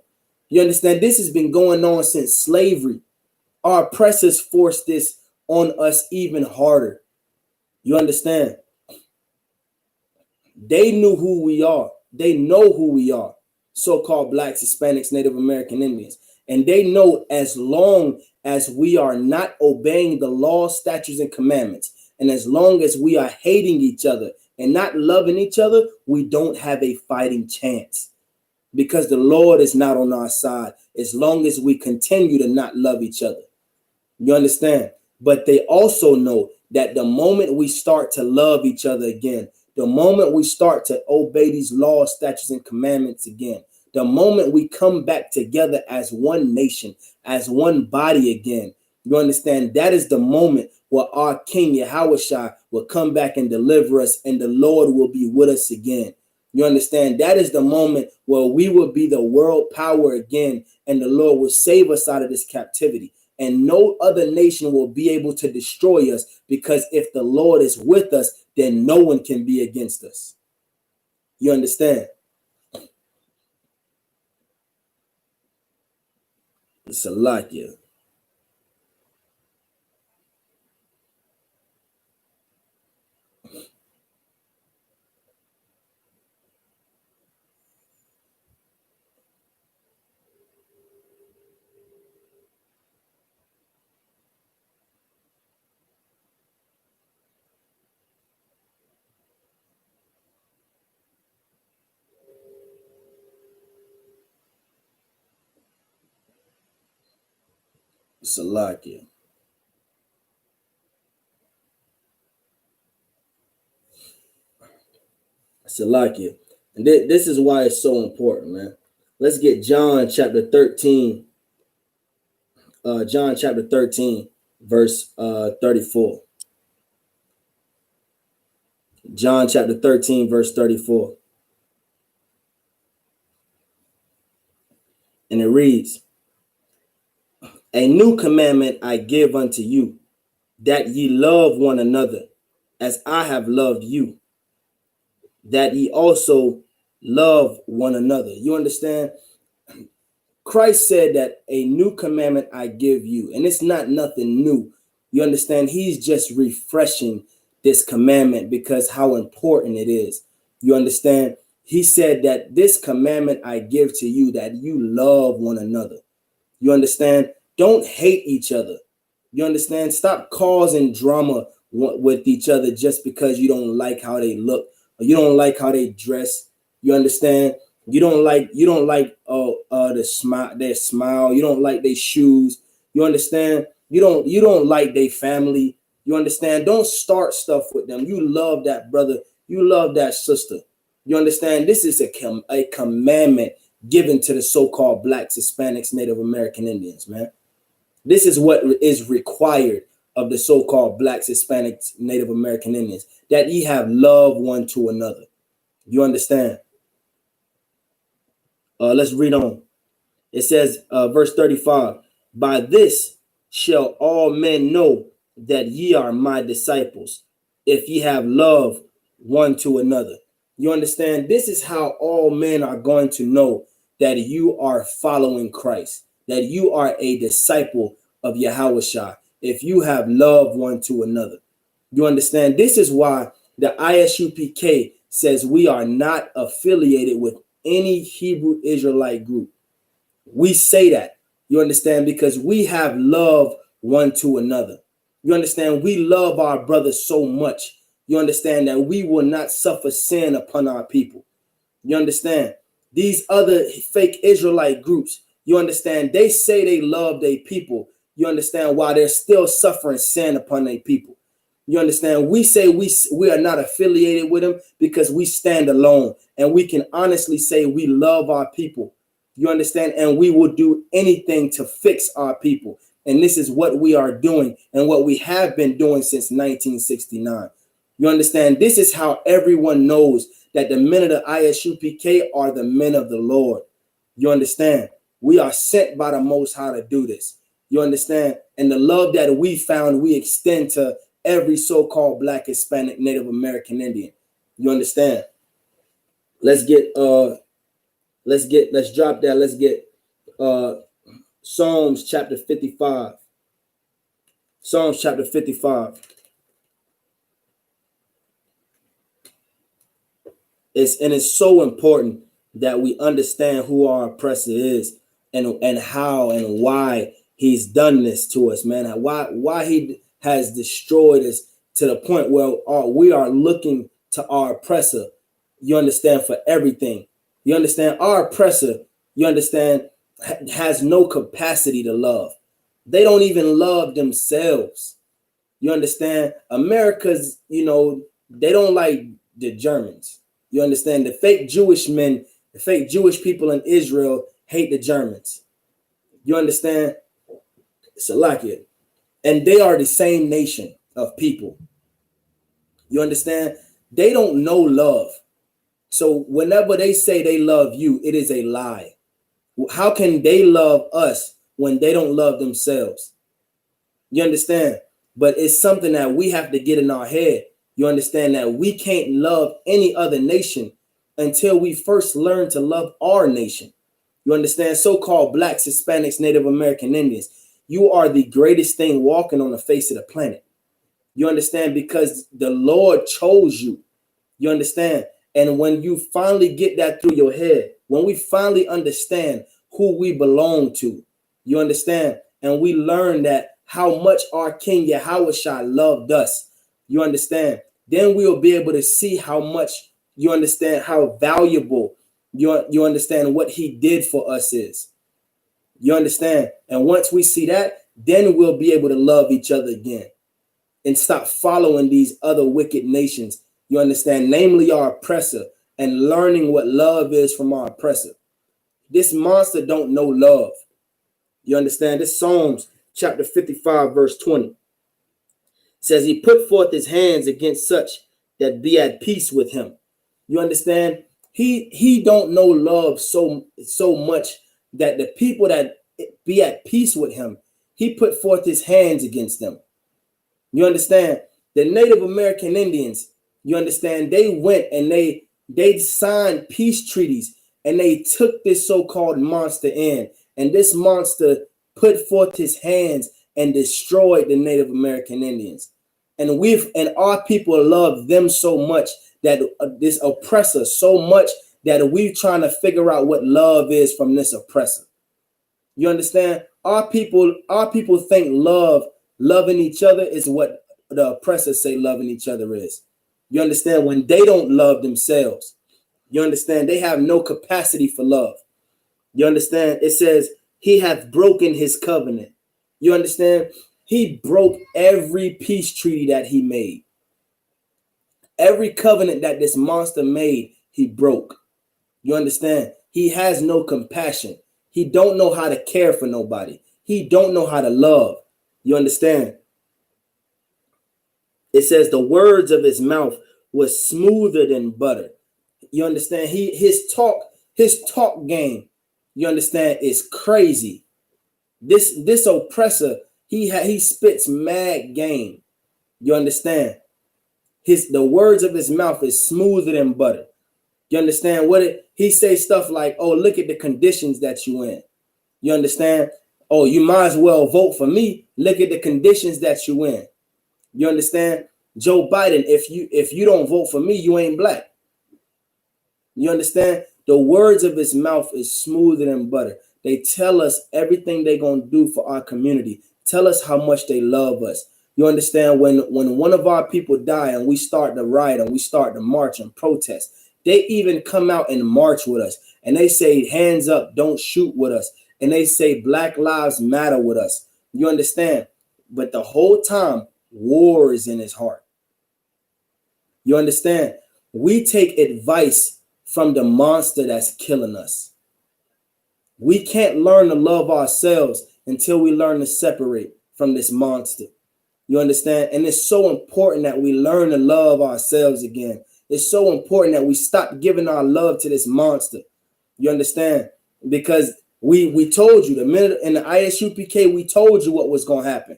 You understand? This has been going on since slavery. Our oppressors forced this on us even harder. You understand? They knew who we are. They know who we are. So-called blacks, Hispanics, Native American Indians. And they know as long as we are not obeying the laws, statutes, and commandments, and as long as we are hating each other and not loving each other, we don't have a fighting chance because the Lord is not on our side as long as we continue to not love each other. You understand? But they also know that the moment we start to love each other again, the moment we start to obey these laws, statutes, and commandments again, the moment we come back together as one nation, as one body again, you understand? That is the moment where our King Yahushua will come back and deliver us, and the Lord will be with us again. You understand? That is the moment where we will be the world power again, and the Lord will save us out of this captivity. And no other nation will be able to destroy us, because if the Lord is with us, then no one can be against us. You understand? It's a lot, yeah. It's a lot, yeah. It's a lot, yeah. And this is why it's so important, man. Let's get John chapter 13. John chapter 13, verse 34. John chapter 13, verse 34. And it reads, "A new commandment I give unto you, that ye love one another, as I have loved you, that ye also love one another." You understand? Christ said that a new commandment I give you, and it's not nothing new. You understand? He's just refreshing this commandment because how important it is. You understand? He said that this commandment I give to you, that you love one another. You understand? Don't hate each other. You understand? Stop causing drama with each other just because you don't like how they look or you don't like how they dress. You understand? You don't like their smile. You don't like their shoes. You understand? You don't like their family. You understand? Don't start stuff with them. You love that brother. You love that sister. You understand? This is a commandment given to the so-called blacks, Hispanics, Native American Indians, man. This is what is required of the so-called blacks, Hispanics, Native American Indians, that ye have love one to another. You understand? Let's read on. It says, verse 35, "By this shall all men know that ye are my disciples, if ye have love one to another." You understand? This is how all men are going to know that you are following Christ, that you are a disciple of Yahushua, if you have love one to another. You understand? This is why the ISUPK says we are not affiliated with any Hebrew Israelite group. We say that, you understand, because we have love one to another. You understand? We love our brothers so much. You understand that we will not suffer sin upon our people. You understand? These other fake Israelite groups, you understand, they say they love their people. You understand, why they're still suffering sin upon their people. You understand, we say we are not affiliated with them because we stand alone, and we can honestly say we love our people. You understand, and we will do anything to fix our people. And this is what we are doing and what we have been doing since 1969. You understand, this is how everyone knows that the men of the ISUPK are the men of the Lord. You understand, we are sent by the Most High to do this. You understand, and the love that we found, we extend to every so-called Black, Hispanic, Native American Indian. You understand? Let's drop that. Let's get Psalms chapter 55. Psalms chapter 55. It's so important that we understand who our oppressor is and how and why he's done this to us, man. Why he has destroyed us to the point where we are looking to our oppressor, you understand, for everything. You understand, our oppressor, you understand, has no capacity to love. They don't even love themselves. You understand, America's, they don't like the Germans. You understand, the fake Jewish men, the fake Jewish people in Israel hate the Germans. You understand? Salakia. And they are the same nation of people. You understand? They don't know love. So whenever they say they love you, it is a lie. How can they love us when they don't love themselves? You understand? But it's something that we have to get in our head. You understand that we can't love any other nation until we first learn to love our nation. You understand? So-called Blacks, Hispanics, Native American Indians, you are the greatest thing walking on the face of the planet. You understand? Because the Lord chose you. You understand? And when you finally get that through your head, when we finally understand who we belong to, you understand? And we learn that how much our King Yahushua loved us, you understand? Then we'll be able to see how much, you understand, how valuable you understand what he did for us is. You understand? And once we see that, then we'll be able to love each other again and stop following these other wicked nations, you understand, namely our oppressor, and learning what love is from our oppressor. This monster don't know love. You understand? This Psalms chapter 55 verse 20 says he put forth his hands against such that be at peace with him. You understand? He don't know love so much that the people that be at peace with him, he put forth his hands against them. You understand? The Native American Indians, you understand, they went and they signed peace treaties, and they took this so-called monster in, and this monster put forth his hands and destroyed the Native American Indians. And our people love them so much, that this oppressor so much, that we're trying to figure out what love is from this oppressor. You understand? Our people think loving each other is what the oppressors say loving each other is. You understand? When they don't love themselves, you understand, they have no capacity for love. You understand? It says he hath broken his covenant. You understand? He broke every peace treaty that he made. Every covenant that this monster made, he broke. You understand? He has no compassion. He don't know how to care for nobody. He don't know how to love. You understand? It says the words of his mouth was smoother than butter. You understand? His talk game, you understand, is crazy. This oppressor, he spits mad game. You understand? The words of his mouth is smoother than butter. You understand he say stuff like, oh, look at the conditions that you in. You understand? Oh, you might as well vote for me. Look at the conditions that you in. You understand? Joe Biden, if you don't vote for me, you ain't black. You understand? The words of his mouth is smoother than butter. They tell us everything they're going to do for our community. Tell us how much they love us. You understand? When one of our people die and we start to riot and we start to march and protest, they even come out and march with us. and they say hands up, don't shoot with us, and they say Black Lives Matter with us. You understand? But the whole time, war is in his heart. You understand? We take advice from the monster that's killing us. We can't learn to love ourselves until we learn to separate from this monster. You understand? And it's so important that we learn to love ourselves again. It's so important that we stop giving our love to this monster. You understand? Because we told you the minute in the ISUPK, we told you what was going to happen.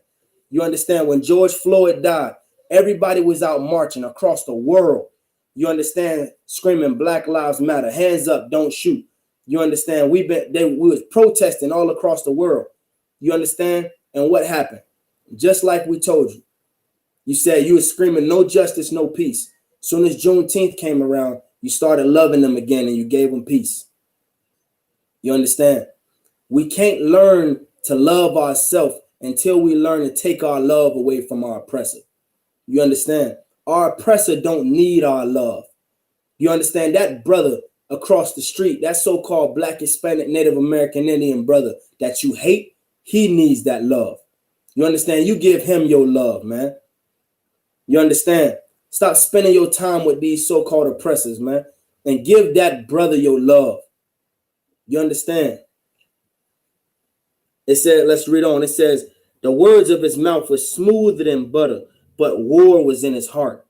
You understand? When George Floyd died, everybody was out marching across the world. You understand? Screaming Black Lives Matter, hands up, don't shoot. You understand? We was protesting all across the world. You understand? And what happened? Just like we told you. You said you were screaming no justice, no peace. Soon as Juneteenth came around, you started loving them again and you gave them peace. You understand? We can't learn to love ourselves until we learn to take our love away from our oppressor. You understand? Our oppressor don't need our love. You understand? That brother across the street, that so-called Black, Hispanic, Native American, Indian brother that you hate, he needs that love. You understand? You give him your love, man. You understand? Stop spending your time with these so-called oppressors, man, and give that brother your love. You understand? It said, let's read on. It says, the words of his mouth were smoother than butter, but war was in his heart.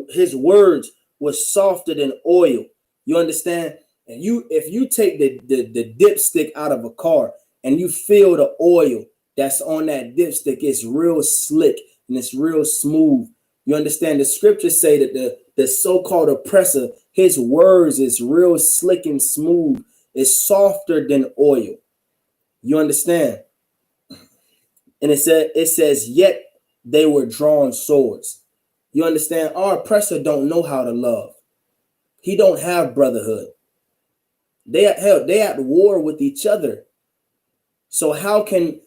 His words were softer than oil. You understand? And if you take the dipstick out of a car and you feel the oil that's on that dipstick, it's real slick and it's real smooth. You understand? The scriptures say that the so-called oppressor, his words is real slick and smooth. It's softer than oil. You understand? And it says, yet they were drawn swords. You understand? Our oppressor don't know how to love. He don't have brotherhood. They at war with each other. So how can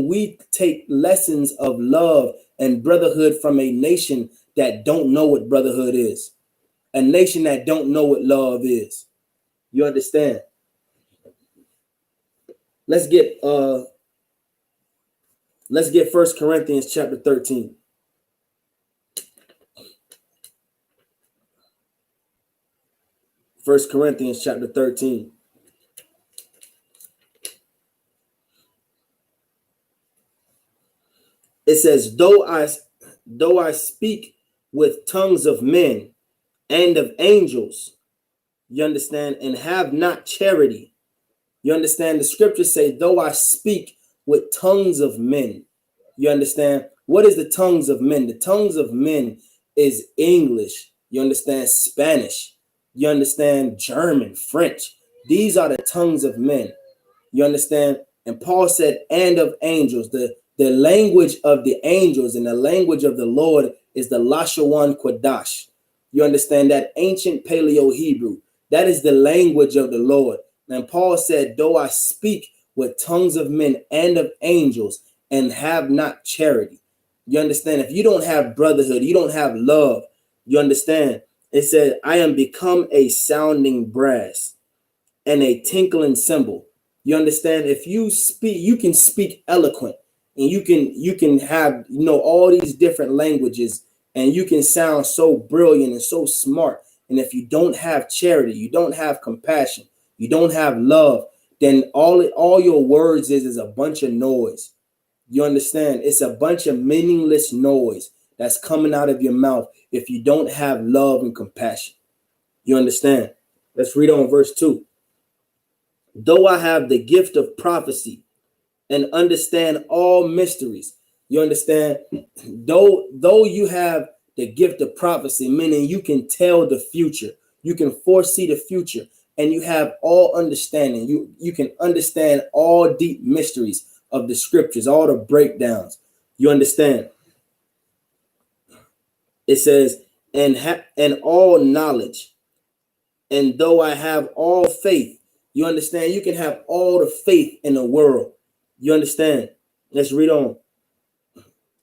we take lessons of love and brotherhood from a nation that don't know what brotherhood is? A nation that don't know what love is. You understand? Let's get 1 Corinthians chapter 13. 1 Corinthians chapter 13. It says, though I speak with tongues of men and of angels, you understand, and have not charity. You understand? The scriptures say, though I speak with tongues of men. You understand? What is the tongues of men? The tongues of men is English. You understand? Spanish. You understand? German, French. These are the tongues of men. You understand? And Paul said, and of angels. The language of the angels and the language of the Lord is the Lashawan Quadash. You understand? That ancient Paleo Hebrew. That is the language of the Lord. And Paul said, though I speak with tongues of men and of angels and have not charity. You understand? If you don't have brotherhood, you don't have love. You understand? It said, I am become a sounding brass and a tinkling cymbal. You understand? If you speak, you can speak eloquent and you can have, all these different languages and you can sound so brilliant and so smart. And if you don't have charity, you don't have compassion, you don't have love, then all your words is a bunch of noise. You understand? It's a bunch of meaningless noise that's coming out of your mouth if you don't have love and compassion. You understand? Let's read on verse 2. Though I have the gift of prophecy and understand all mysteries. You understand? Though you have the gift of prophecy, meaning you can tell the future, you can foresee the future, and you have all understanding. You can understand all deep mysteries of the scriptures, all the breakdowns. You understand? It says, and all knowledge. And though I have all faith, you understand? You can have all the faith in the world. You understand? Let's read on.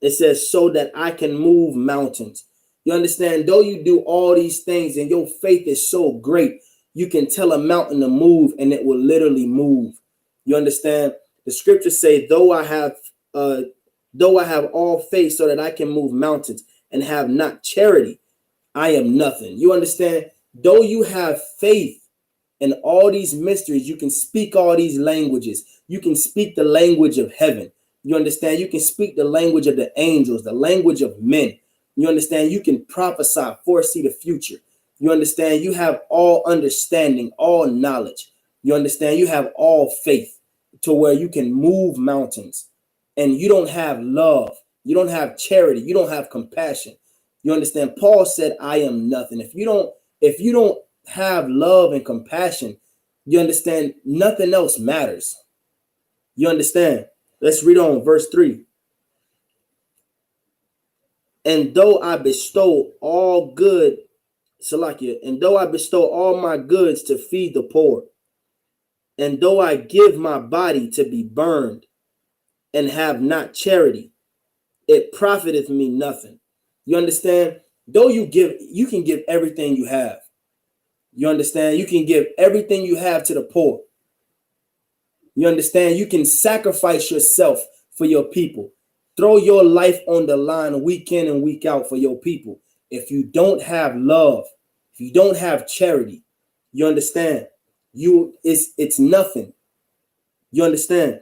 It says, so that I can move mountains. You understand? Though you do all these things and your faith is so great, You can tell a mountain to move and it will literally move. You understand? The scriptures say, though I have all faith so that I can move mountains and have not charity, I am nothing. You understand? Though you have faith in all these mysteries, you can speak all these languages. You can speak the language of heaven. You understand? You can speak the language of the angels, the language of men. You understand? You can prophesy, foresee the future. You understand? You have all understanding, all knowledge. You understand? You have all faith to where you can move mountains, and you don't have love. You don't have charity. You don't have compassion. You understand? Paul said, I am nothing. If you don't have love and compassion, you understand, nothing else matters. You understand? Let's read on verse 3. And though I bestow all good, Salakia, and though I bestow all my goods to feed the poor, and though I give my body to be burned and have not charity, it profiteth me nothing. You understand? Though you can give everything you have. You understand? You can give everything you have to the poor. You understand? You can sacrifice yourself for your people. Throw your life on the line week in and week out for your people. If you don't have love, if you don't have charity, you understand? It's nothing. You understand?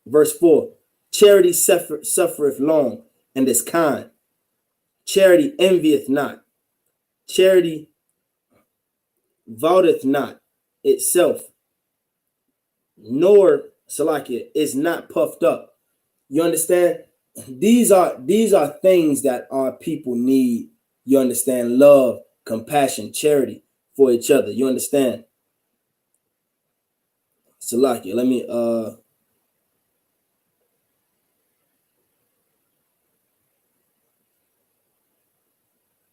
Verse 4. Charity suffereth long and is kind. Charity envieth not. Charity vaunteth not itself, nor Salakia is not puffed up. You understand? These are things that our people need. You understand? Love, compassion, charity for each other. You understand? Salakia, let me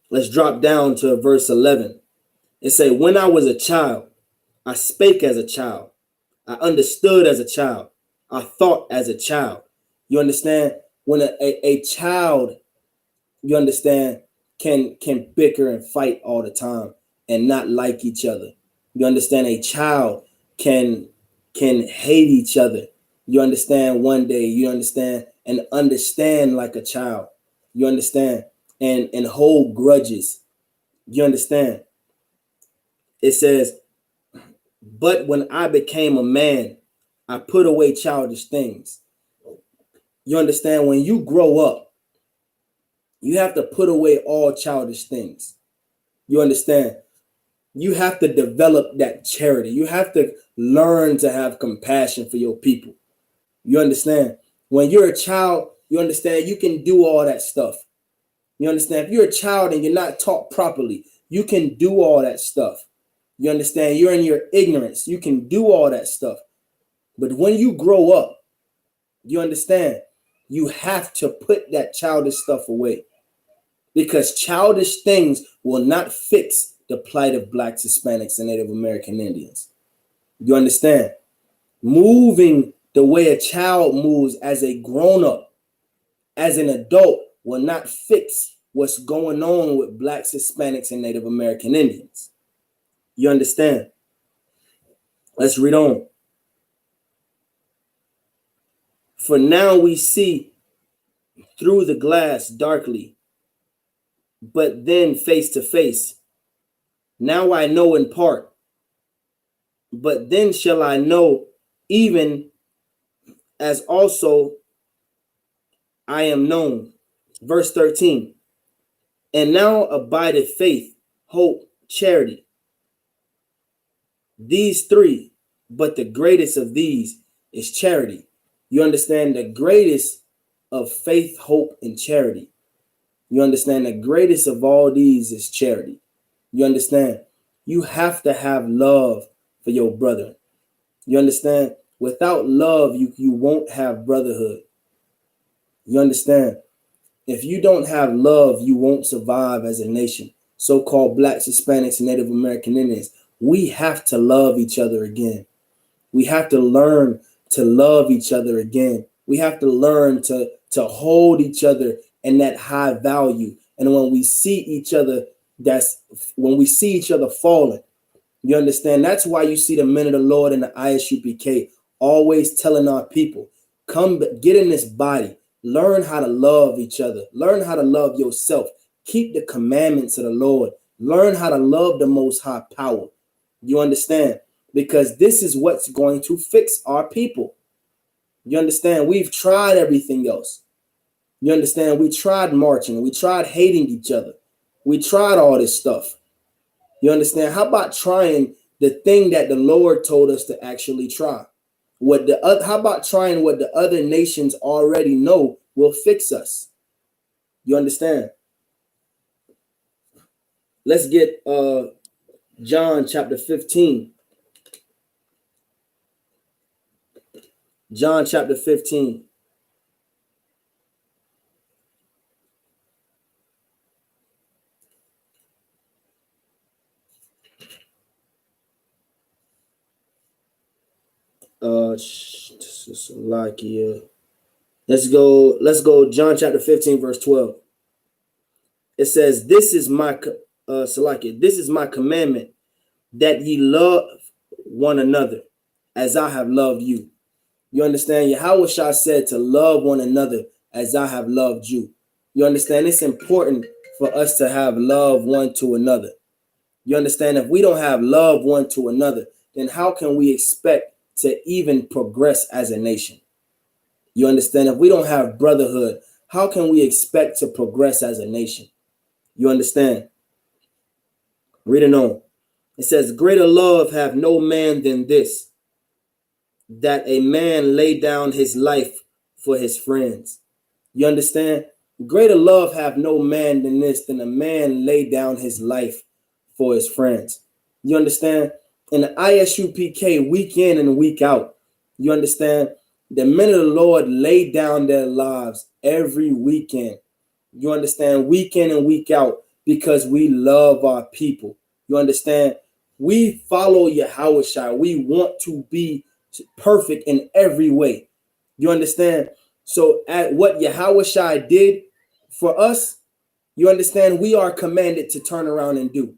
let's drop down to verse 11. It say, when I was a child, I spake as a child. I understood as a child. I thought as a child. You understand? When a child, you understand, can bicker and fight all the time and not like each other. You understand? A child can hate each other. You understand? One day, you understand, and understand like a child. You understand? And hold grudges. You understand? It says, but when I became a man, I put away childish things. You understand? When you grow up, you have to put away all childish things. You understand? You have to develop that charity. You have to learn to have compassion for your people. You understand? When you're a child, you understand you can do all that stuff. You understand? If you're a child and you're not taught properly, you can do all that stuff. You understand? You're in your ignorance. You can do all that stuff. But when you grow up, you understand, you have to put that childish stuff away, because childish things will not fix the plight of Blacks, Hispanics, and Native American Indians. You understand? Moving the way a child moves as a grown-up, as an adult, will not fix what's going on with Blacks, Hispanics, and Native American Indians. You understand? Let's read on. For now we see through the glass darkly, but then face to face. Now I know in part, but then shall I know, even as also I am known. Verse 13. And now abideth faith, hope, charity. These three, but the greatest of these is charity. You understand? The greatest of faith, hope, and charity. You understand? The greatest of all these is charity. You understand? You have to have love for your brother. You understand? Without love, you won't have brotherhood. You understand? If you don't have love, you won't survive as a nation. So-called Blacks, Hispanics, and Native American Indians. We have to love each other again. We have to learn to love each other again. We have to learn to hold each other in that high value. And when we see each other That's when we see each other falling. You understand? That's why you see the men of the Lord in the ISUPK always telling our people, come get in this body, learn how to love each other, learn how to love yourself, keep the commandments of the Lord, learn how to love the Most High Power. You understand? Because this is what's going to fix our people. You understand? We've tried everything else. You understand? We tried marching. We tried hating each other. We tried all this stuff. You understand? How about trying the thing that the Lord told us to actually try? How about trying what the other nations already know will fix us? You understand? Let's get John chapter 15. John chapter 15. Let's go John chapter 15 verse 12. It says, this is my commandment, that ye love one another as I have loved you. You understand? Yahweh Shah said to love one another as I have loved you. You understand? It's important for us to have love one to another. You understand? If we don't have love one to another, then how can we expect to even progress as a nation? You understand? If we don't have brotherhood, how can we expect to progress as a nation? You understand? Reading on. It says, greater love have no man than this, that a man lay down his life for his friends. You understand? Greater love have no man than this, than a man lay down his life for his friends. You understand? In the ISUPK, week in and week out, you understand? The men of the Lord lay down their lives every weekend. You understand? Week in and week out, because we love our people. You understand? We follow Yahweh Shai. We want to be perfect in every way. You understand? So at what Yahweh Shai did for us, you understand, we are commanded to turn around and do.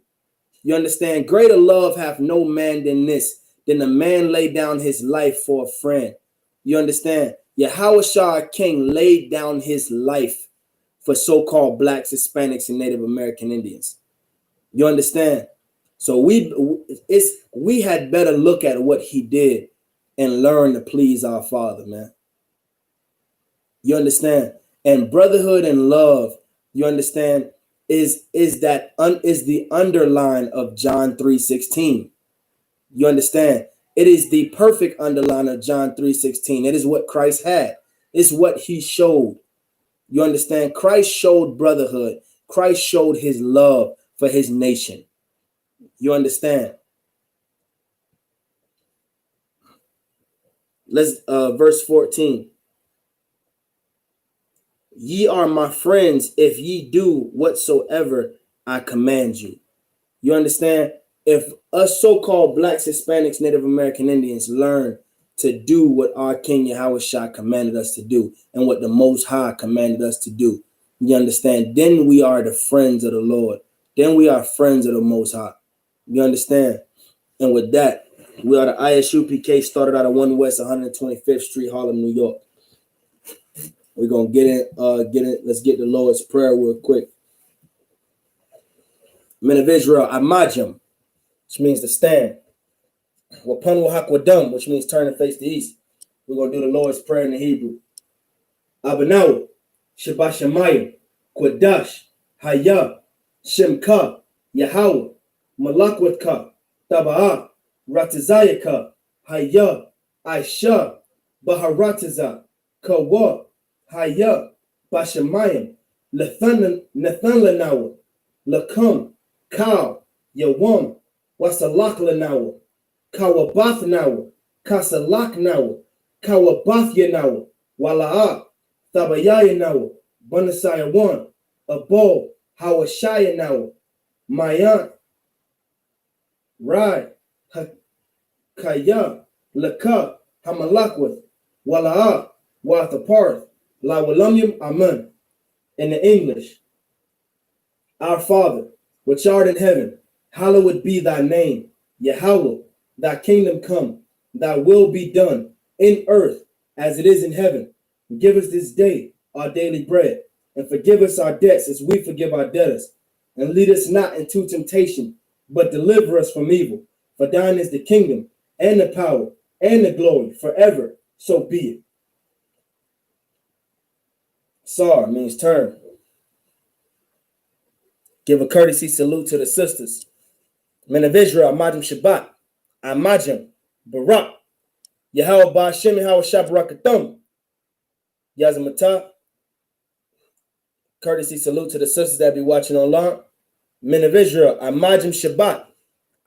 You understand? Greater love hath no man than this, than a man lay down his life for a friend. You understand? Yahweh Shai King laid down his life for so-called blacks, Hispanics, and Native American Indians. You understand? So we had better look at what he did and learn to please our Father, man. You understand? And brotherhood and love, you understand, is the underline of John 3:16. You understand? It is the perfect underline of John 3:16. It is what Christ had. It's what he showed. You understand? Christ showed brotherhood. Christ showed his love for his nation. You understand? Let's verse 14. Ye are my friends if ye do whatsoever I command you. You understand? If us so-called blacks, Hispanics, Native American Indians learn to do what our King Yahweh Shah commanded us to do and what the Most High commanded us to do, you understand? Then we are the friends of the Lord. Then we are friends of the Most High. You understand? And with that, we are the ISUPK, started out of 1 West 125th Street, Harlem, New York. We're going to get in. Let's get the Lord's Prayer real quick. Men of Israel, Amajim, which means to stand. Wapan Wahakwadam, which means turn and face the east. We're going to do the Lord's Prayer in the Hebrew. Abanaw, Shabashamayim, Kwadash, Haya, Shemka, Yahweh, Malakwatka, Taba'ah, Ratazayaka, Haya, Aisha, Baharataza, Kawa, Haya, Bashamayim, Nathanlanawa, Lakam, Kaw, Yawam, Wasalakhlanawa, Kawabathnawa, Kasalaknawa, Kawabathyanawa, Walaa, Thabayayanawa, Banasayawan, Abo, Hawashayanawa, Mayan, Rai, Kaya, Laka, Hamalakwath, Walaa, Wathaparth, Lawalamyam Aman. In the English, our Father, which art in heaven, hallowed be thy name. Yahweh, thy kingdom come, thy will be done in earth as it is in heaven. Give us this day our daily bread, and forgive us our debts as we forgive our debtors. And lead us not into temptation, but deliver us from evil. For thine is the kingdom, and the power, and the glory, forever. So be it. Sar means turn. Give a courtesy salute to the sisters. Men of Israel, Amajim Shabbat, Amajim, Barak, Yahweh Ba'ashem, Yahweh Shabarakathum, Yazamata. Courtesy salute to the sisters that be watching online. Men of Israel, Amajim Shabbat,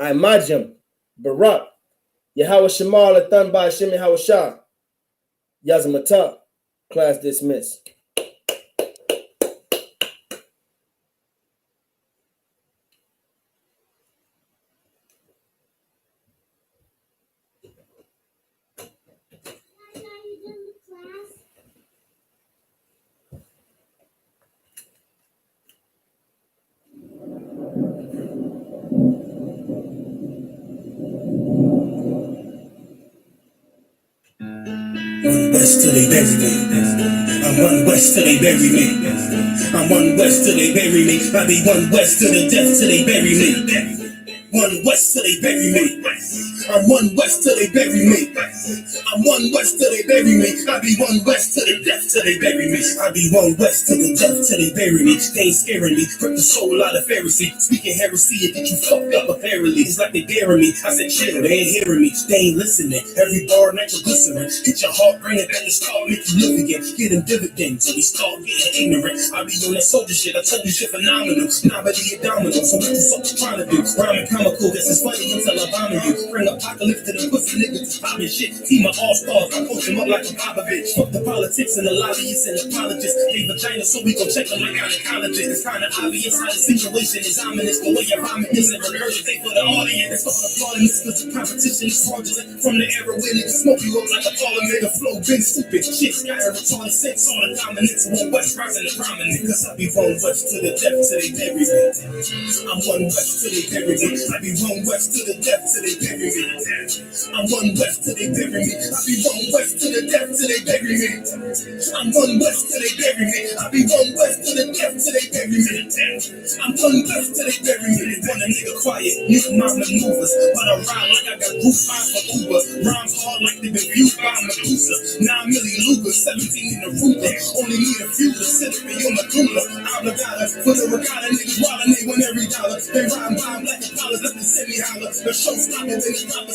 Amajim, Barak, Yahweh Shemar Lathan Ba'ashem, Yahweh Shah, Yazamata. Class dismissed. West till they bury me. I'm one west till they bury me. I'm one west till they bury me. I be one west to the death till they bury me. One west till they bury me. I'm one west till they bury me. I'm one west till they bury me. I be one west to the death till they bury me. I be one west to the death till they bury me. They ain't scaring me. Rip the soul out of Pharisee. Speaking heresy, it get you fucked up apparently. It's like they daring me. I said chill, they ain't hearing me. They ain't listening. Every bar nitroglycerin. Hit your heart, bring it back and start make you live again. Get them dividends, so we start getting ignorant. I be on that soldier shit. I told you shit phenomenal. Nobody a domino. So what the fuck you trying to do? Rhyming comical, guess it's funny until I vomit you. Bring apocalypse to the pussy niggas to poppin' shit. Team of all-stars, I coach them up like a Popovich. Fuck the politics and the lobbyists and apologists. They vagina, so we gon' check them like gynecologists. It's kinda obvious how the situation is ominous. The way your vomit is and regurgitate for the audience. Start applauding this cause the competition is fraudulent. From the era where niggas smoke you up like a parliament. The flow been stupid. Shit scattered retarded sense on the dominance. One west rising the prominent. Cause I be one west to the depth till they bury me. I'm one west till they bury me. I be one west to the depth till they bury me. I'm one west till they bury me. I be one west to the depth till they bury me. I'm one west till they bury me. I be one west to the depth till they bury me. I'm one west till they bury me. They want a nigga quiet, nigga my maneuvers, but I ride like I got group 5 for Uber. Rhymes hard like they been viewed by Medusa. 9 million Luger, 17 in the Ruger. Only need a few to sit up in your medulla. Obligata, for the regatta, niggas wildin', they want every dollar. They ride by black and collars, let them send me holler. The show stoppin' when it's proper.